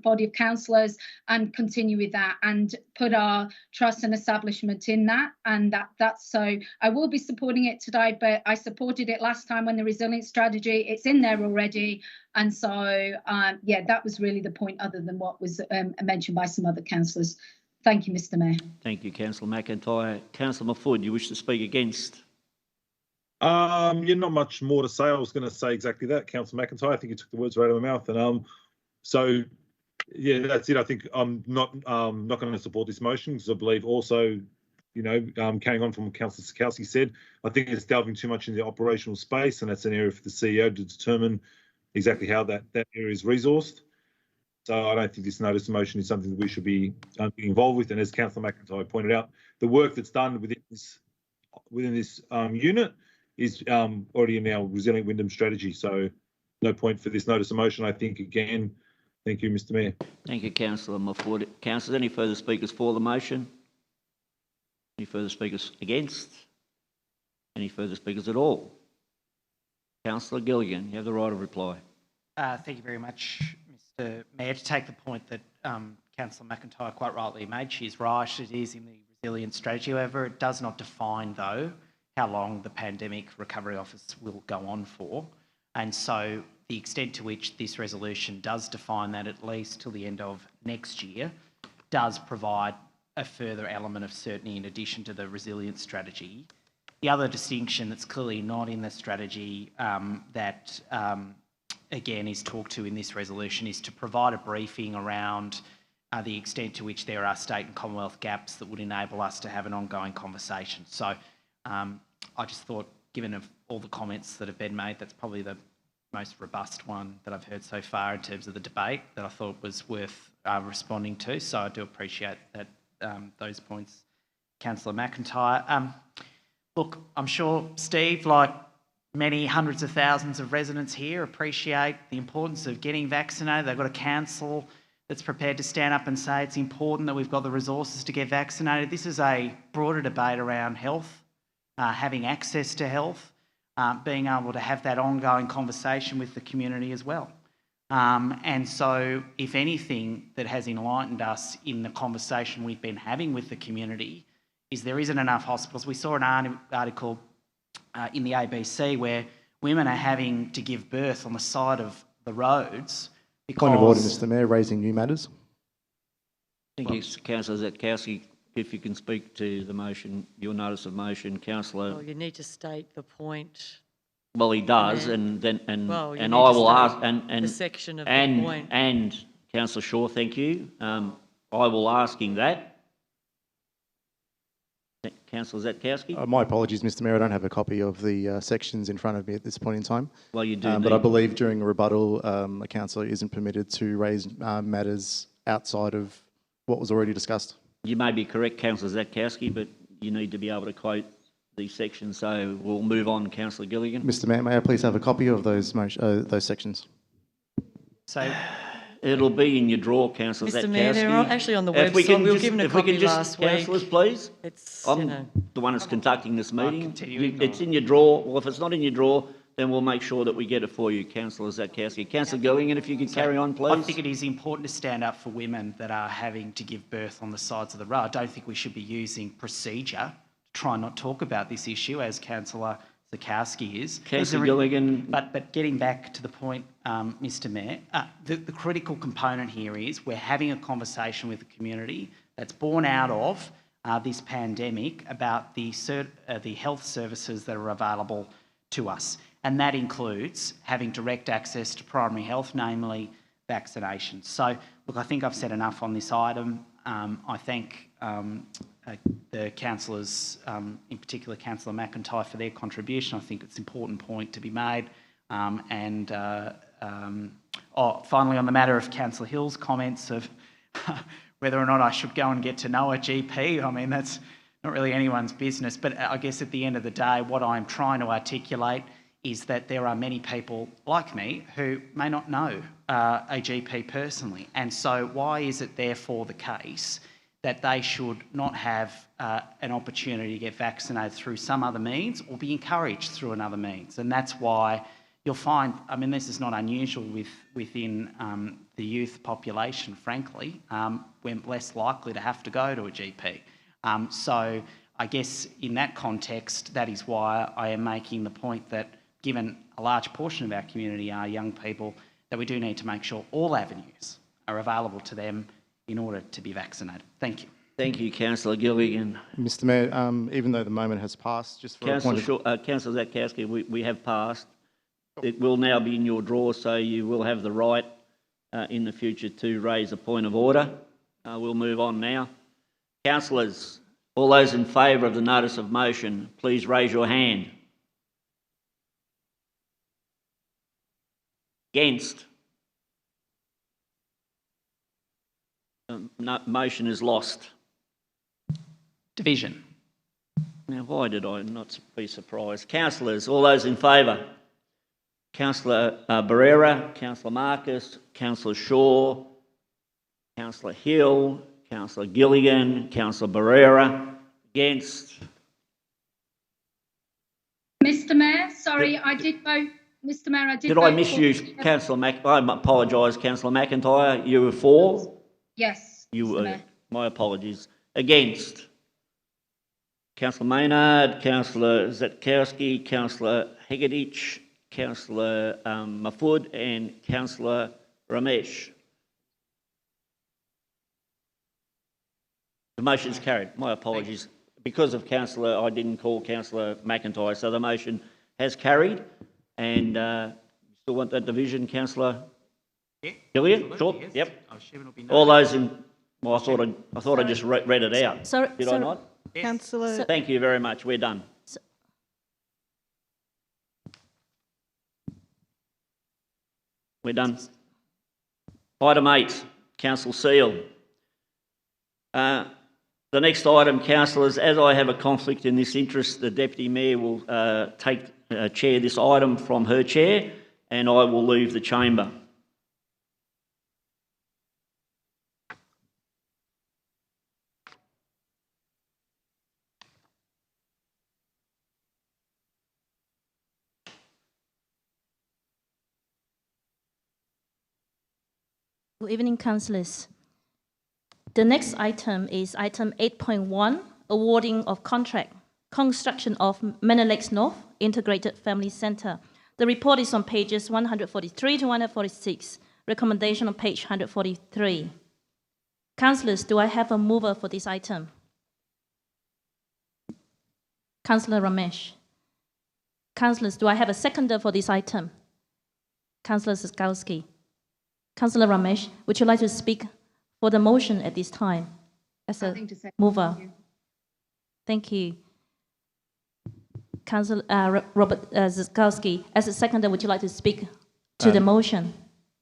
body of councillors, and continue with that and put our trust and establishment in that. And that's so I will be supporting it today, but I supported it last time when the resilience strategy, it's in there already. And so, yeah, that was really the point, other than what was mentioned by some other councillors. Thank you, Mr Mayor. Thank you, Councillor McIntyre. Councillor Mahfood, you wish to speak against? Yeah, not much more to say. I was going to say exactly that, Councillor McIntyre. I think you took the words right out of my mouth. And so, yeah, that's it. I think I'm not going to support this motion, because I believe also, carrying on from what Councillor Sikowski said, I think it's delving too much into the operational space, and that's an area for the CEO to determine exactly how that area is resourced. So I don't think this notice of motion is something that we should be involved with. And as Councillor McIntyre pointed out, the work that's done within this unit is already in our Resilient Wyndham strategy. So no point for this notice of motion, I think. Again, thank you, Mr Mayor. Thank you, Councillor Mahfood. Councillors, any further speakers for the motion? Any further speakers against? Any further speakers at all? Councillor Gilligan, you have the right of reply. Thank you very much, Mr Mayor. To take the point that Councillor McIntyre quite rightly made, she's right, it is in the resilience strategy. However, it does not define, though, how long the Pandemic Recovery Office will go on for. And so the extent to which this resolution does define that, at least till the end of next year, does provide a further element of certainty in addition to the resilience strategy. The other distinction that's clearly not in the strategy that again is talked to in this resolution is to provide a briefing around the extent to which there are state and Commonwealth gaps that would enable us to have an ongoing conversation. So I just thought, given of all the comments that have been made, that's probably the most robust one that I've heard so far in terms of the debate that I thought was worth responding to. So I do appreciate that those points, Councillor McIntyre. Look, I'm sure Steve, like many hundreds of thousands of residents here, appreciate the importance of getting vaccinated. They've got a council that's prepared to stand up and say it's important that we've got the resources to get vaccinated. This is a broader debate around health, having access to health, being able to have that ongoing conversation with the community as well. And so, if anything that has enlightened us in the conversation we've been having with the community is there isn't enough hospitals. We saw an article in the ABC where women are having to give birth on the side of the roads because... Point of order, Mr Mayor, raising new matters. Thank you, Councillor Zetkowski. If you can speak to the motion, your notice of motion, Councillor. Well, you need to state the point. Well, he does, And well, and I will ask, and the section of the point. And Councillor Shaw, thank you. I will ask him that. Councillor Zetkowski. My apologies, Mr Mayor, I don't have a copy of the sections in front of me at this point in time. Well, you do. But I believe during a rebuttal, a councillor isn't permitted to raise matters outside of what was already discussed. You may be correct, Councillor Zetkowski, but you need to be able to quote these sections, so we'll move on, Councillor Gilligan. Mr Mayor, may I please have a copy of those sections? So it'll be in your drawer, Councillor Zetkowski. Mr Mayor, they're actually on the website. We were given a copy last week. Councillors, please. I'm the one who's conducting this meeting. It's in your drawer. Well, if it's not in your drawer, then we'll make sure that we get it for you, Councillor Zetkowski. Councillor Gilligan, if you could carry on, please. I think it is important to stand up for women that are having to give birth on the sides of the road. I don't think we should be using procedure to try and not talk about this issue, as Councillor Sikowski is. Councillor Gilligan. But getting back to the point, Mr Mayor, the critical component here is we're having a conversation with the community that's born out of this pandemic about the health services that are available to us. And that includes having direct access to primary health, namely vaccinations. So, look, I think I've said enough on this item. I thank the councillors, in particular Councillor McIntyre, for their contribution. I think it's an important point to be made. Finally, on the matter of Councillor Hill's comments of whether or not I should go and get to know a GP, I mean, that's not really anyone's business. But I guess at the end of the day, what I'm trying to articulate is that there are many people like me who may not know a GP personally. And so why is it therefore the case that they should not have an opportunity to get vaccinated through some other means or be encouraged through another means. And that's why you'll find, I mean, this is not unusual within the youth population, frankly. We're less likely to have to go to a GP. So I guess in that context, that is why I am making the point that given a large portion of our community are young people, that we do need to make sure all avenues are available to them in order to be vaccinated. Thank you. Thank you, Councillor Gilligan. Mr Mayor, even though the moment has passed, just for a point of... Councillor Zatkowski, we have passed. It will now be in your drawer, so you will have the right in the future to raise a point of order. We'll move on now. Councillors, all those in favour of the notice of motion, please raise your hand. Against? No, motion is lost. Division. Now, why did I not be surprised? Councillors, all those in favour? Councillor Barrera, Councillor Marcus, Councillor Shaw, Councillor Hill, Councillor Gilligan, Councillor Barrera. Against? Mr Mayor, sorry, I did vote. Mr Mayor, I did vote. Did I misuse Councillor I apologise, Councillor McIntyre. You were for? Yes, You Mr were. Mayor. My apologies. Against? Councillor Maynard, Councillor Zatkowski, Councillor Hegeditch, Councillor Mahfood and Councillor Ramesh. The motion is carried. My apologies. Because of Councillor, I didn't call Councillor McIntyre, so the motion has carried. And still want that division, Councillor Gilligan? Sure. Yep. All those in. Well, I thought I just read it out. Did I not? Councillor. Thank you very much. We're done. We're done. Item 8, Council Seal. The next item, councillors, as I have a conflict in this interest, the Deputy Mayor will chair this item from her chair and I will leave the chamber. Good evening, councillors. The next item is item 8.1, awarding of contract, construction of Manor Lakes North Integrated Family Centre. The report is on pages 143 to 146, recommendation on page 143. Councillors, do I have a mover for this item? Councillor Ramesh. Councillors, do I have a seconder for this item? Councillor Zatkowski. Councillor Ramesh, would you like to speak for the motion at this time as a mover? Thank you. Councillor Robert Zatkowski, as a seconder, would you like to speak to the motion?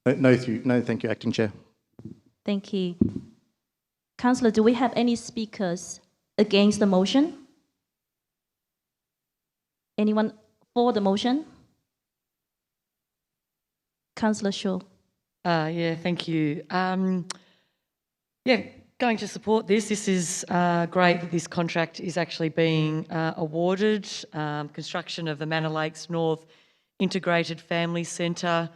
No, thank you, Acting Chair. Thank you. Councillor, do we have any speakers against the motion? Anyone for the motion? Councillor Shaw. Yeah, thank you. Yeah, going to support this. This is great that this contract is actually being awarded. Construction of the Manor Lakes North Integrated Family Centre,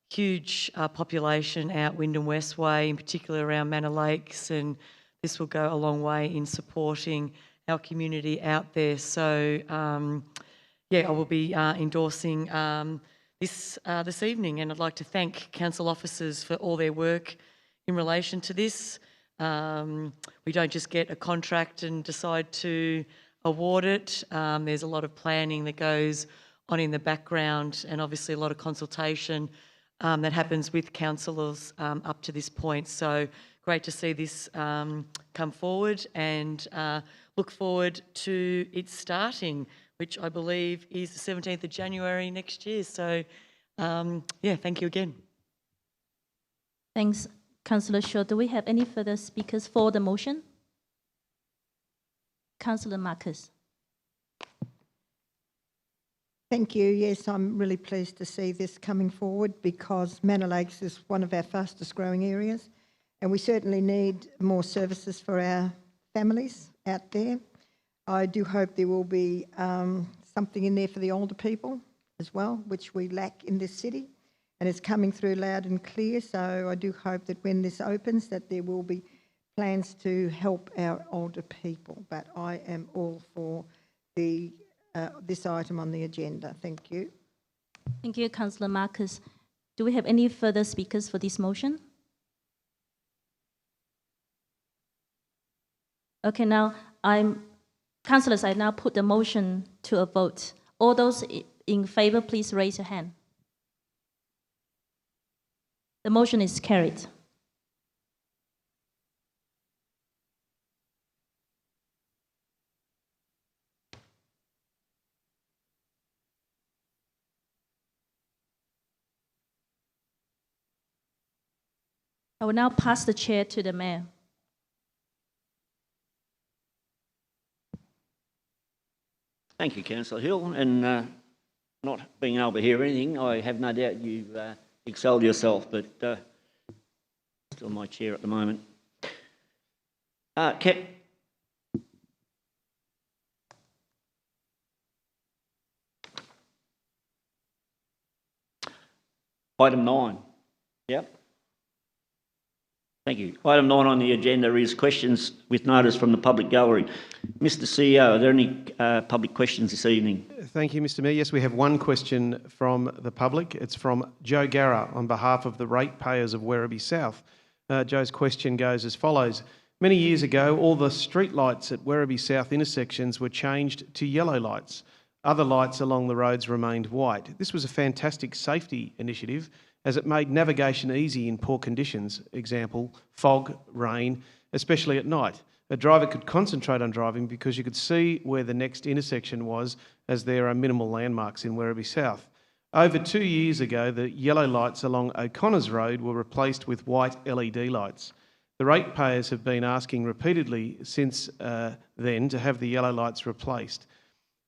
huge population out Wyndham Westway, in particular around Manor Lakes, and this will go a long way in supporting our community out there. So, yeah, I will be endorsing this evening, and I'd like to thank council officers for all their work in relation to this. We don't just get a contract and decide to award it. There's a lot of planning that goes on in the background and obviously a lot of consultation that happens with councillors up to this point. So great to see this come forward and look forward to it starting, which I believe is the 17th of January next year. So, yeah, thank you again. Thanks, Councillor Shaw. Do we have any further speakers for the motion? Councillor Marcus. Thank you. Yes, I'm really pleased to see this coming forward because Manor Lakes is one of our fastest growing areas and we certainly need more services for our families out there. I do hope there will be something in there for the older people as well, which we lack in this city, and it's coming through loud and clear. So I do hope that when this opens that there will be plans to help our older people. But I am all for this item on the agenda. Thank you. Thank you, Councillor Marcus. Do we have any further speakers for this motion? Okay, now councillors, I now put the motion to a vote. All those in favour, please raise your hand. The motion is carried. I will now pass the chair to the Mayor. Thank you, Councillor Hill, and not being able to hear anything, I have no doubt you've excelled yourself, but still my chair at the moment. Item 9. Yep. Thank you. Item 9 on the agenda is questions with notice from the public gallery. Mr. CEO, are there any public questions this evening? Thank you, Mr. Mayor. Yes, we have one question from the public. It's from Joe Garra on behalf of the ratepayers of Werribee South. Joe's question goes as follows. Many years ago, all the street lights at Werribee South intersections were changed to yellow lights. Other lights along the roads remained white. This was a fantastic safety initiative as it made navigation easy in poor conditions, example, fog, rain, especially at night. A driver could concentrate on driving because you could see where the next intersection was, as there are minimal landmarks in Werribee South. Over 2 years ago, the yellow lights along O'Connor's Road were replaced with white LED lights. The ratepayers have been asking repeatedly since then to have the yellow lights replaced.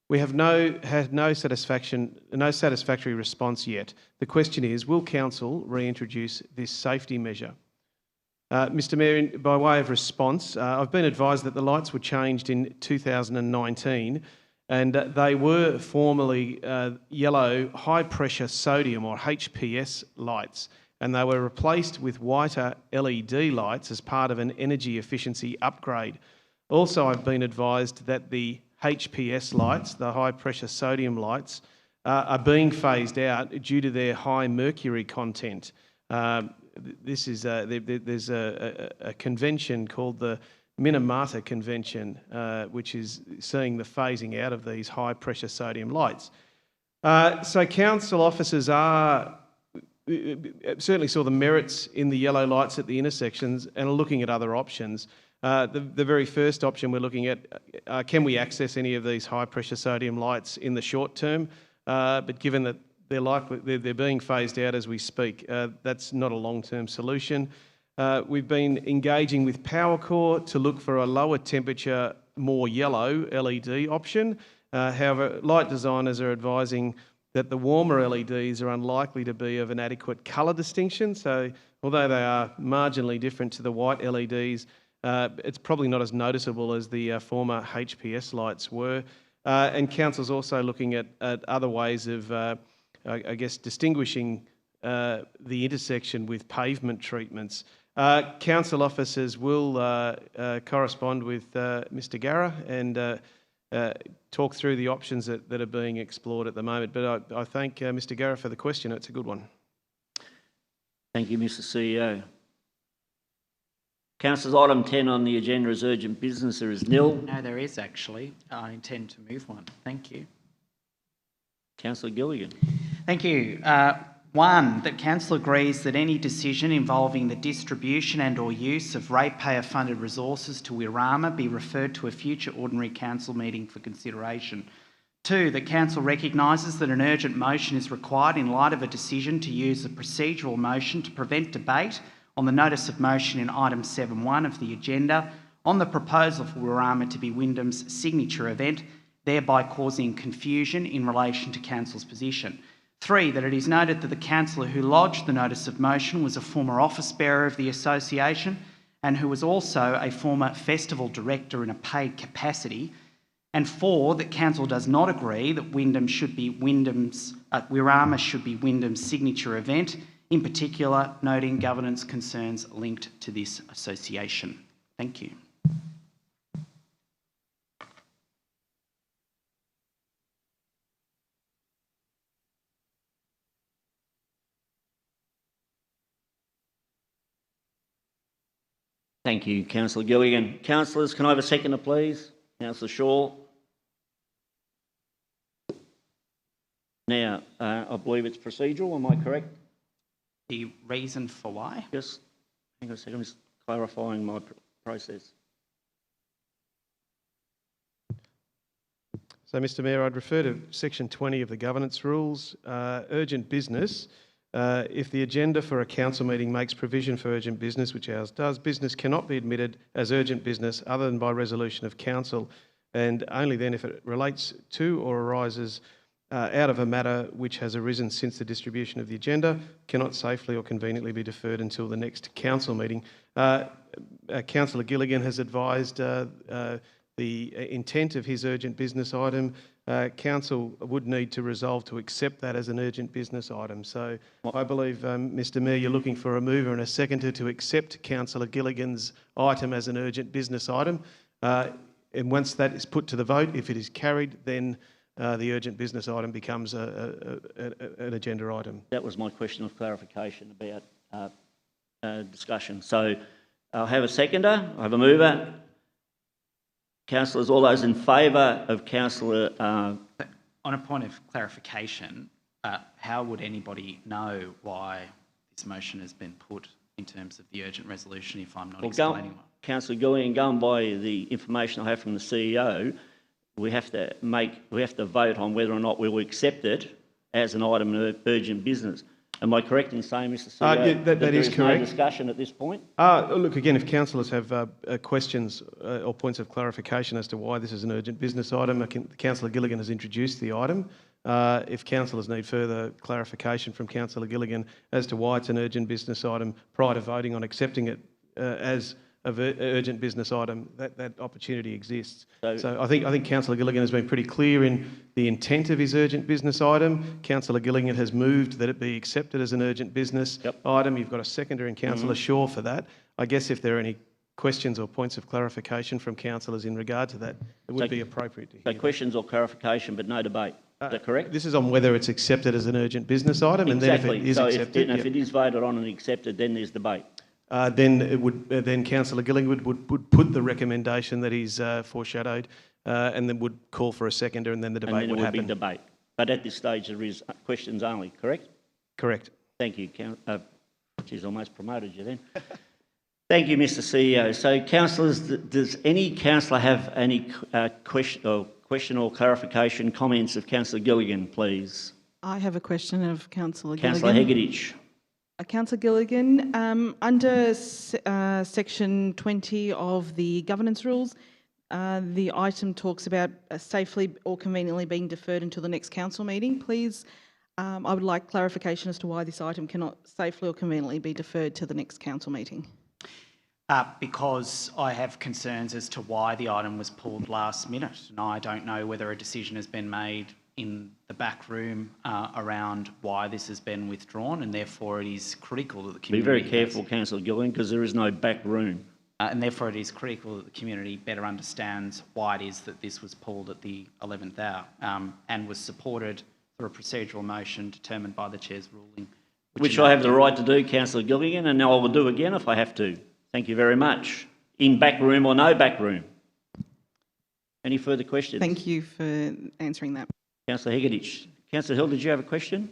We have had no satisfactory response yet. The question is, will Council reintroduce this safety measure? Mr. Mayor, by way of response, I've been advised that the lights were changed in 2019 and they were formerly yellow high-pressure sodium or HPS lights, and they were replaced with whiter LED lights as part of an energy efficiency upgrade. Also, I've been advised that the HPS lights, the high-pressure sodium lights, are being phased out due to their high mercury content. There's a convention called the Minamata Convention, which is seeing the phasing out of these high-pressure sodium lights. So council officers certainly saw the merits in the yellow lights at the intersections and are looking at other options. The very first option we're looking at, can we access any of these high-pressure sodium lights in the short term? But given that they're being phased out as we speak, that's not a long-term solution. We've been engaging with Powercore to look for a lower temperature, more yellow LED option. However, light designers are advising that the warmer LEDs are unlikely to be of an adequate colour distinction. So although they are marginally different to the white LEDs, it's probably not as noticeable as the former HPS lights were. And Council's also looking at other ways of, I guess, distinguishing the intersection with pavement treatments. Council officers will correspond with Mr. Garra and talk through the options that are being explored at the moment. But I thank Mr. Garra for the question. It's a good one. Thank you, Mr. CEO. Councillors, item 10 on the agenda is urgent business. There is nil. No, there is actually. I intend to move one. Thank you. Councillor Gilligan. Thank you. One, that Council agrees that any decision involving the distribution and or use of ratepayer-funded resources to Wirrama be referred to a future ordinary Council meeting for consideration. Two, that Council recognises that an urgent motion is required in light of a decision to use a procedural motion to prevent debate on the notice of motion in item 7.1 of the agenda on the proposal for Wirrama to be Wyndham's signature event, thereby causing confusion in relation to Council's position. 3, that it is noted that the councillor who lodged the notice of motion was a former office bearer of the association and who was also a former festival director in a paid capacity. And 4, that council does not agree that Wyndham should be Wirama should be Wyndham's signature event, in particular noting governance concerns linked to this association. Thank you. Thank you, Councillor Gilligan. Councillors, can I have a seconder, please? Councillor Shaw. Now, I believe it's procedural, am I correct? The reason for why? Just hang on a second, I'm just clarifying my process. So, Mr Mayor, I'd refer to section 20 of the governance rules, urgent business. If the agenda for a council meeting makes provision for urgent business, which ours does, business cannot be admitted as urgent business other than by resolution of council, and only then if it relates to or arises out of a matter which has arisen since the distribution of the agenda, cannot safely or conveniently be deferred until the next council meeting. Councillor Gilligan has advised the intent of his urgent business item. Council would need to resolve to accept that as an urgent business item. So I believe, Mr Mayor, you're looking for a mover and a seconder to accept Councillor Gilligan's item as an urgent business item. And once that is put to the vote, if it is carried, then the urgent business item becomes an agenda item. That was my question of clarification about discussion. So I'll have a seconder, I have a mover. Councillors, all those in favour of Councillor... On a point of clarification, how would anybody know why this motion has been put in terms of the urgent resolution if I'm not explaining why? Councillor Gilligan, going by the information I have from the CEO, we have to vote on whether or not we will accept it as an item of urgent business. Am I correct in saying, Mr CEO, that is correct. No discussion at this point? Look, again, if councillors have questions or points of clarification as to why this is an urgent business item, Councillor Gilligan has introduced the item. If councillors need further clarification from Councillor Gilligan as to why it's an urgent business item prior to voting on accepting it as an urgent business item, that opportunity exists. So I think Councillor Gilligan has been pretty clear in the intent of his urgent business item. Councillor Gilligan has moved that it be accepted as an urgent business item. You've got a seconder in Councillor Shaw for that. I guess if there are any questions or points of clarification from councillors in regard to that, it would be appropriate to hear. So questions or clarification, but no debate. Is that correct? This is on whether it's accepted as an urgent business item, Exactly. And then if it is accepted, if it is voted on and accepted, then there's debate. Then Councillor Gilligan would put the recommendation that he's foreshadowed, and then would call for a seconder, and then the debate would happen. Be debate. But at this stage, there is questions only. Correct? Correct. Thank you. She's almost promoted you then. Thank you, Mr. CEO. So, councillors, does any councillor have any question or clarification, comments of Councillor Gilligan, please? I have a question of Councillor Gilligan. Councillor Hegeditch. Councillor Gilligan, under section 20 of the governance rules, the item talks about safely or conveniently being deferred until the next council meeting. Please, I would like clarification as to why this item cannot safely or conveniently be deferred to the next council meeting. Because I have concerns as to why the item was pulled last minute, and I don't know whether a decision has been made in the back room around why this has been withdrawn, and therefore it is critical that the community... Be very careful, Councillor Gilligan, because there is no back room. And therefore it is critical that the community better understands why it is that this was pulled at the 11th hour and was supported through a procedural motion determined by the Chair's ruling. Which I have the right to do, Councillor Gilligan, and now I will do again if I have to. Thank you very much. In back room or no back room. Any further questions? Thank you for answering that. Councillor Hegeditch. Councillor Hill, did you have a question?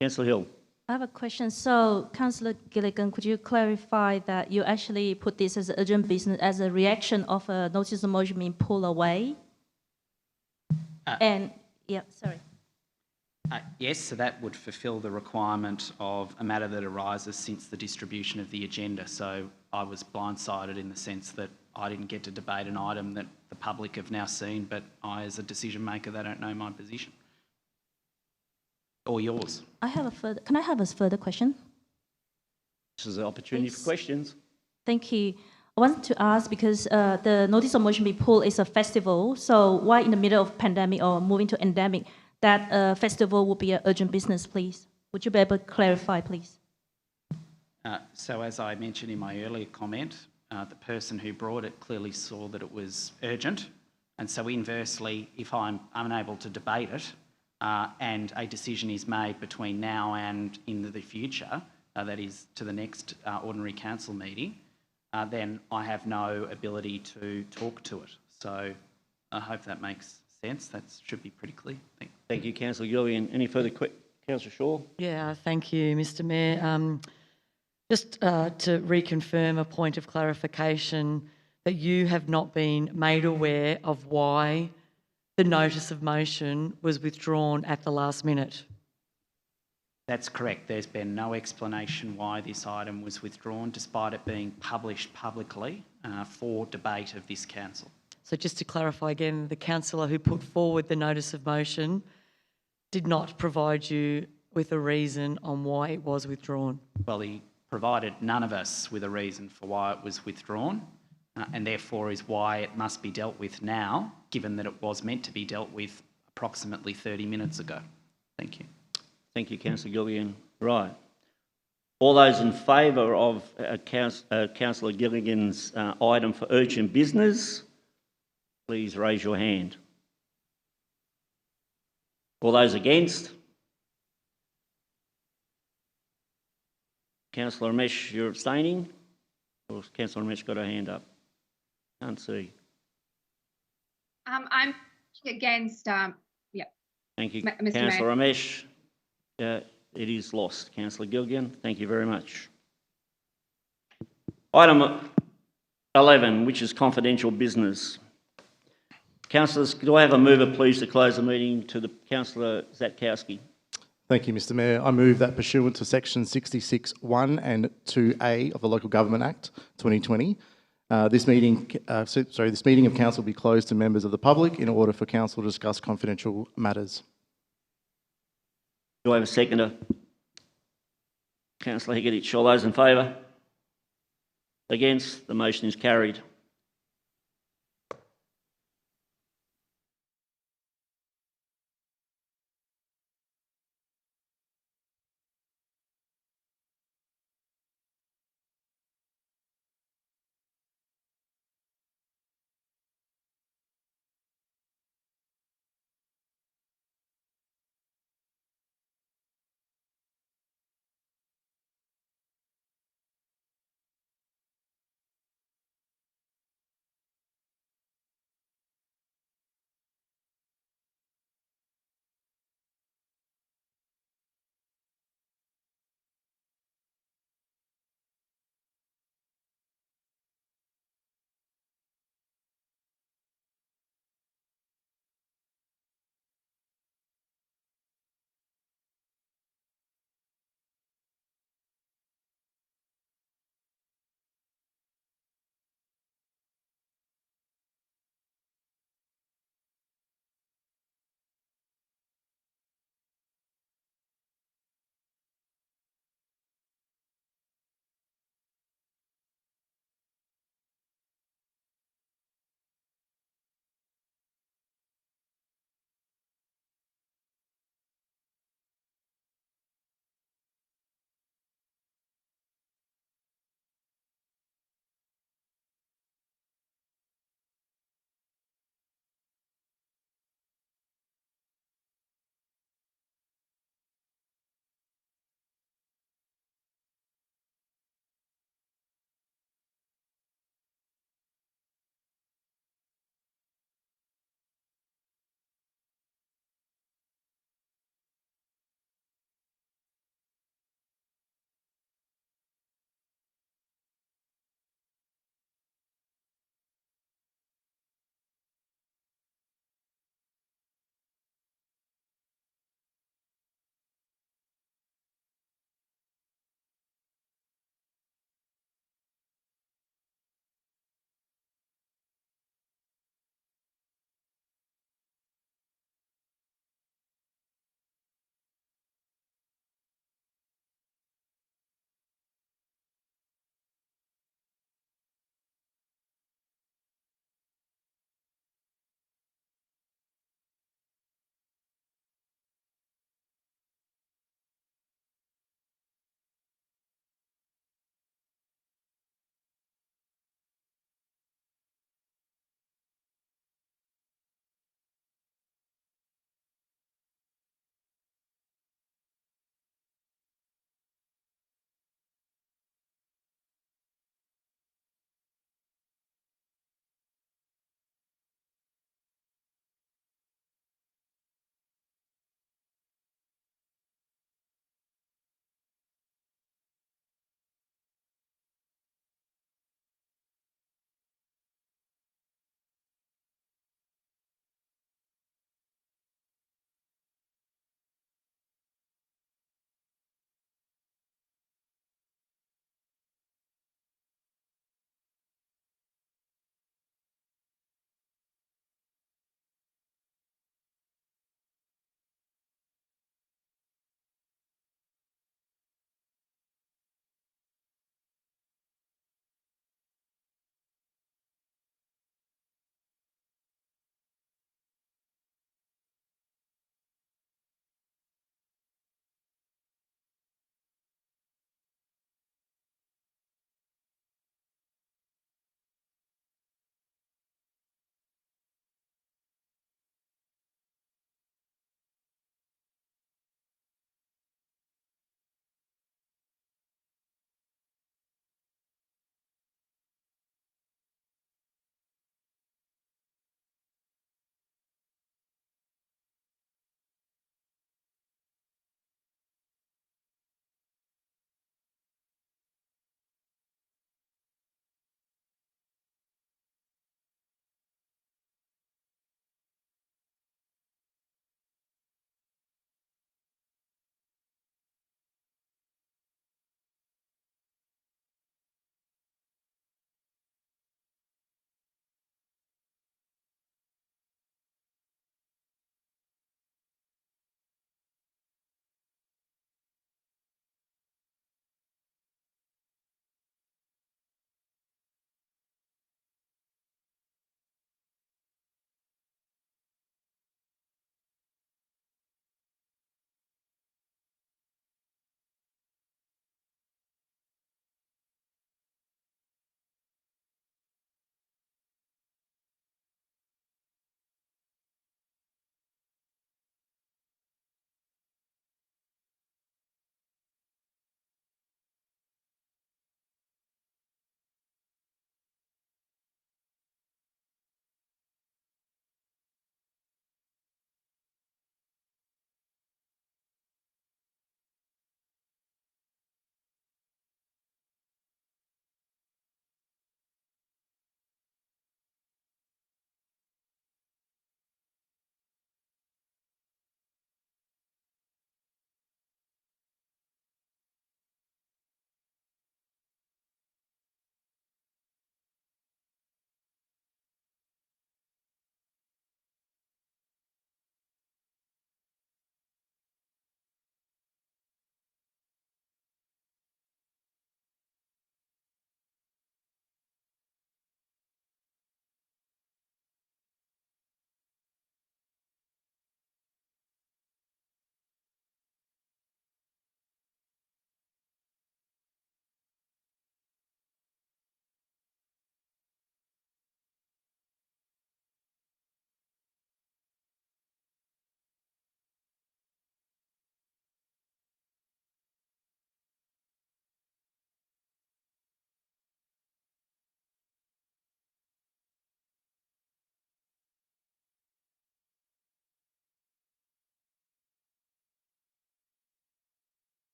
Councillor Hill. I have a question. So, Councillor Gilligan, could you clarify that you actually put this as urgent business as a reaction of a notice of motion being pulled away? Yes, so that would fulfil the requirement of a matter that arises since the distribution of the agenda. So I was blindsided in the sense that I didn't get to debate an item that the public have now seen, but I, as a decision maker, they don't know my position. or yours. Can I have a further question? This is an opportunity for Please. questions. Thank you. I want to ask because the notice of motion be pulled is a festival. So why in the middle of pandemic or moving to endemic that festival will be an urgent business, please? Would you be able to clarify, please? So as I mentioned in my earlier comment, the person who brought it clearly saw that it was urgent. And so inversely, if I'm unable to debate it and a decision is made between now and into the future, that is to the next ordinary council meeting, then I have no ability to talk to it. So I hope that makes sense. That should be pretty clear. Thank you, Councillor Gilligan. Any further Councillor Shaw? Yeah, thank you, Mr Mayor. Just to reconfirm a point of clarification, that you have not been made aware of why the notice of motion was withdrawn at the last minute. That's correct. There's been no explanation why this item was withdrawn, despite it being published publicly for debate of this council. So just to clarify again, the councillor who put forward the notice of motion did not provide you with a reason on why it was withdrawn. Well, he provided none of us with a reason for why it was withdrawn, and therefore is why it must be dealt with now, given that it was meant to be dealt with approximately 30 minutes ago. Thank you. Thank you, Councillor Gilligan. Right. All those in favour of Councillor Gilligan's item for urgent business, please raise your hand. All those against? Councillor Ramesh, you're abstaining? Or has Councillor Ramesh got her hand up? Can't see. I'm against, yeah. Thank you, Mr. Councillor Mayor. Ramesh. It is lost. Councillor Gilligan, thank you very much. Item 11, which is confidential business. Councillors, do I have a mover, please, to close the meeting to the Councillor Zatkowski? Thank you, Mr Mayor. I move that pursuant to section 66(1) and 2A of the Local Government Act 2020, this meeting of council be closed to members of the public in order for council to discuss confidential matters. Do I have a seconder? Councillor Hegeditch, all those in favour? Against? The motion is carried.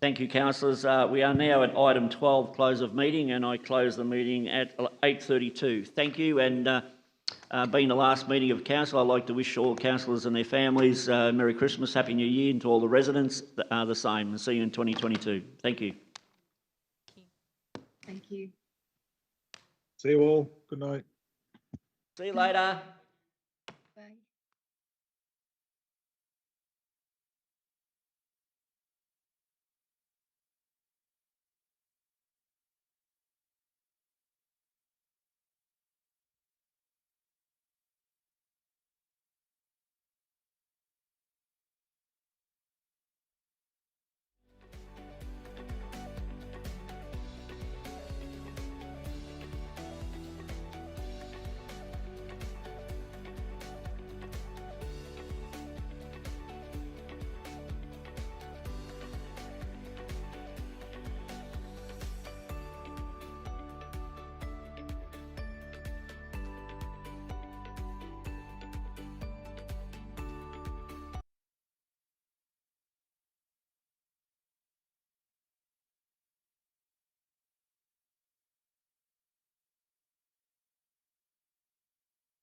Thank you, councillors. We are now at item 12, close of meeting, and I close the meeting at 8:32. Thank you, and being the last meeting of council, I'd like to wish all councillors and their families Merry Christmas, Happy New Year, and to all the residents the same. And see you in 2022. Thank you. Thank you. See you all. Good night. See you later.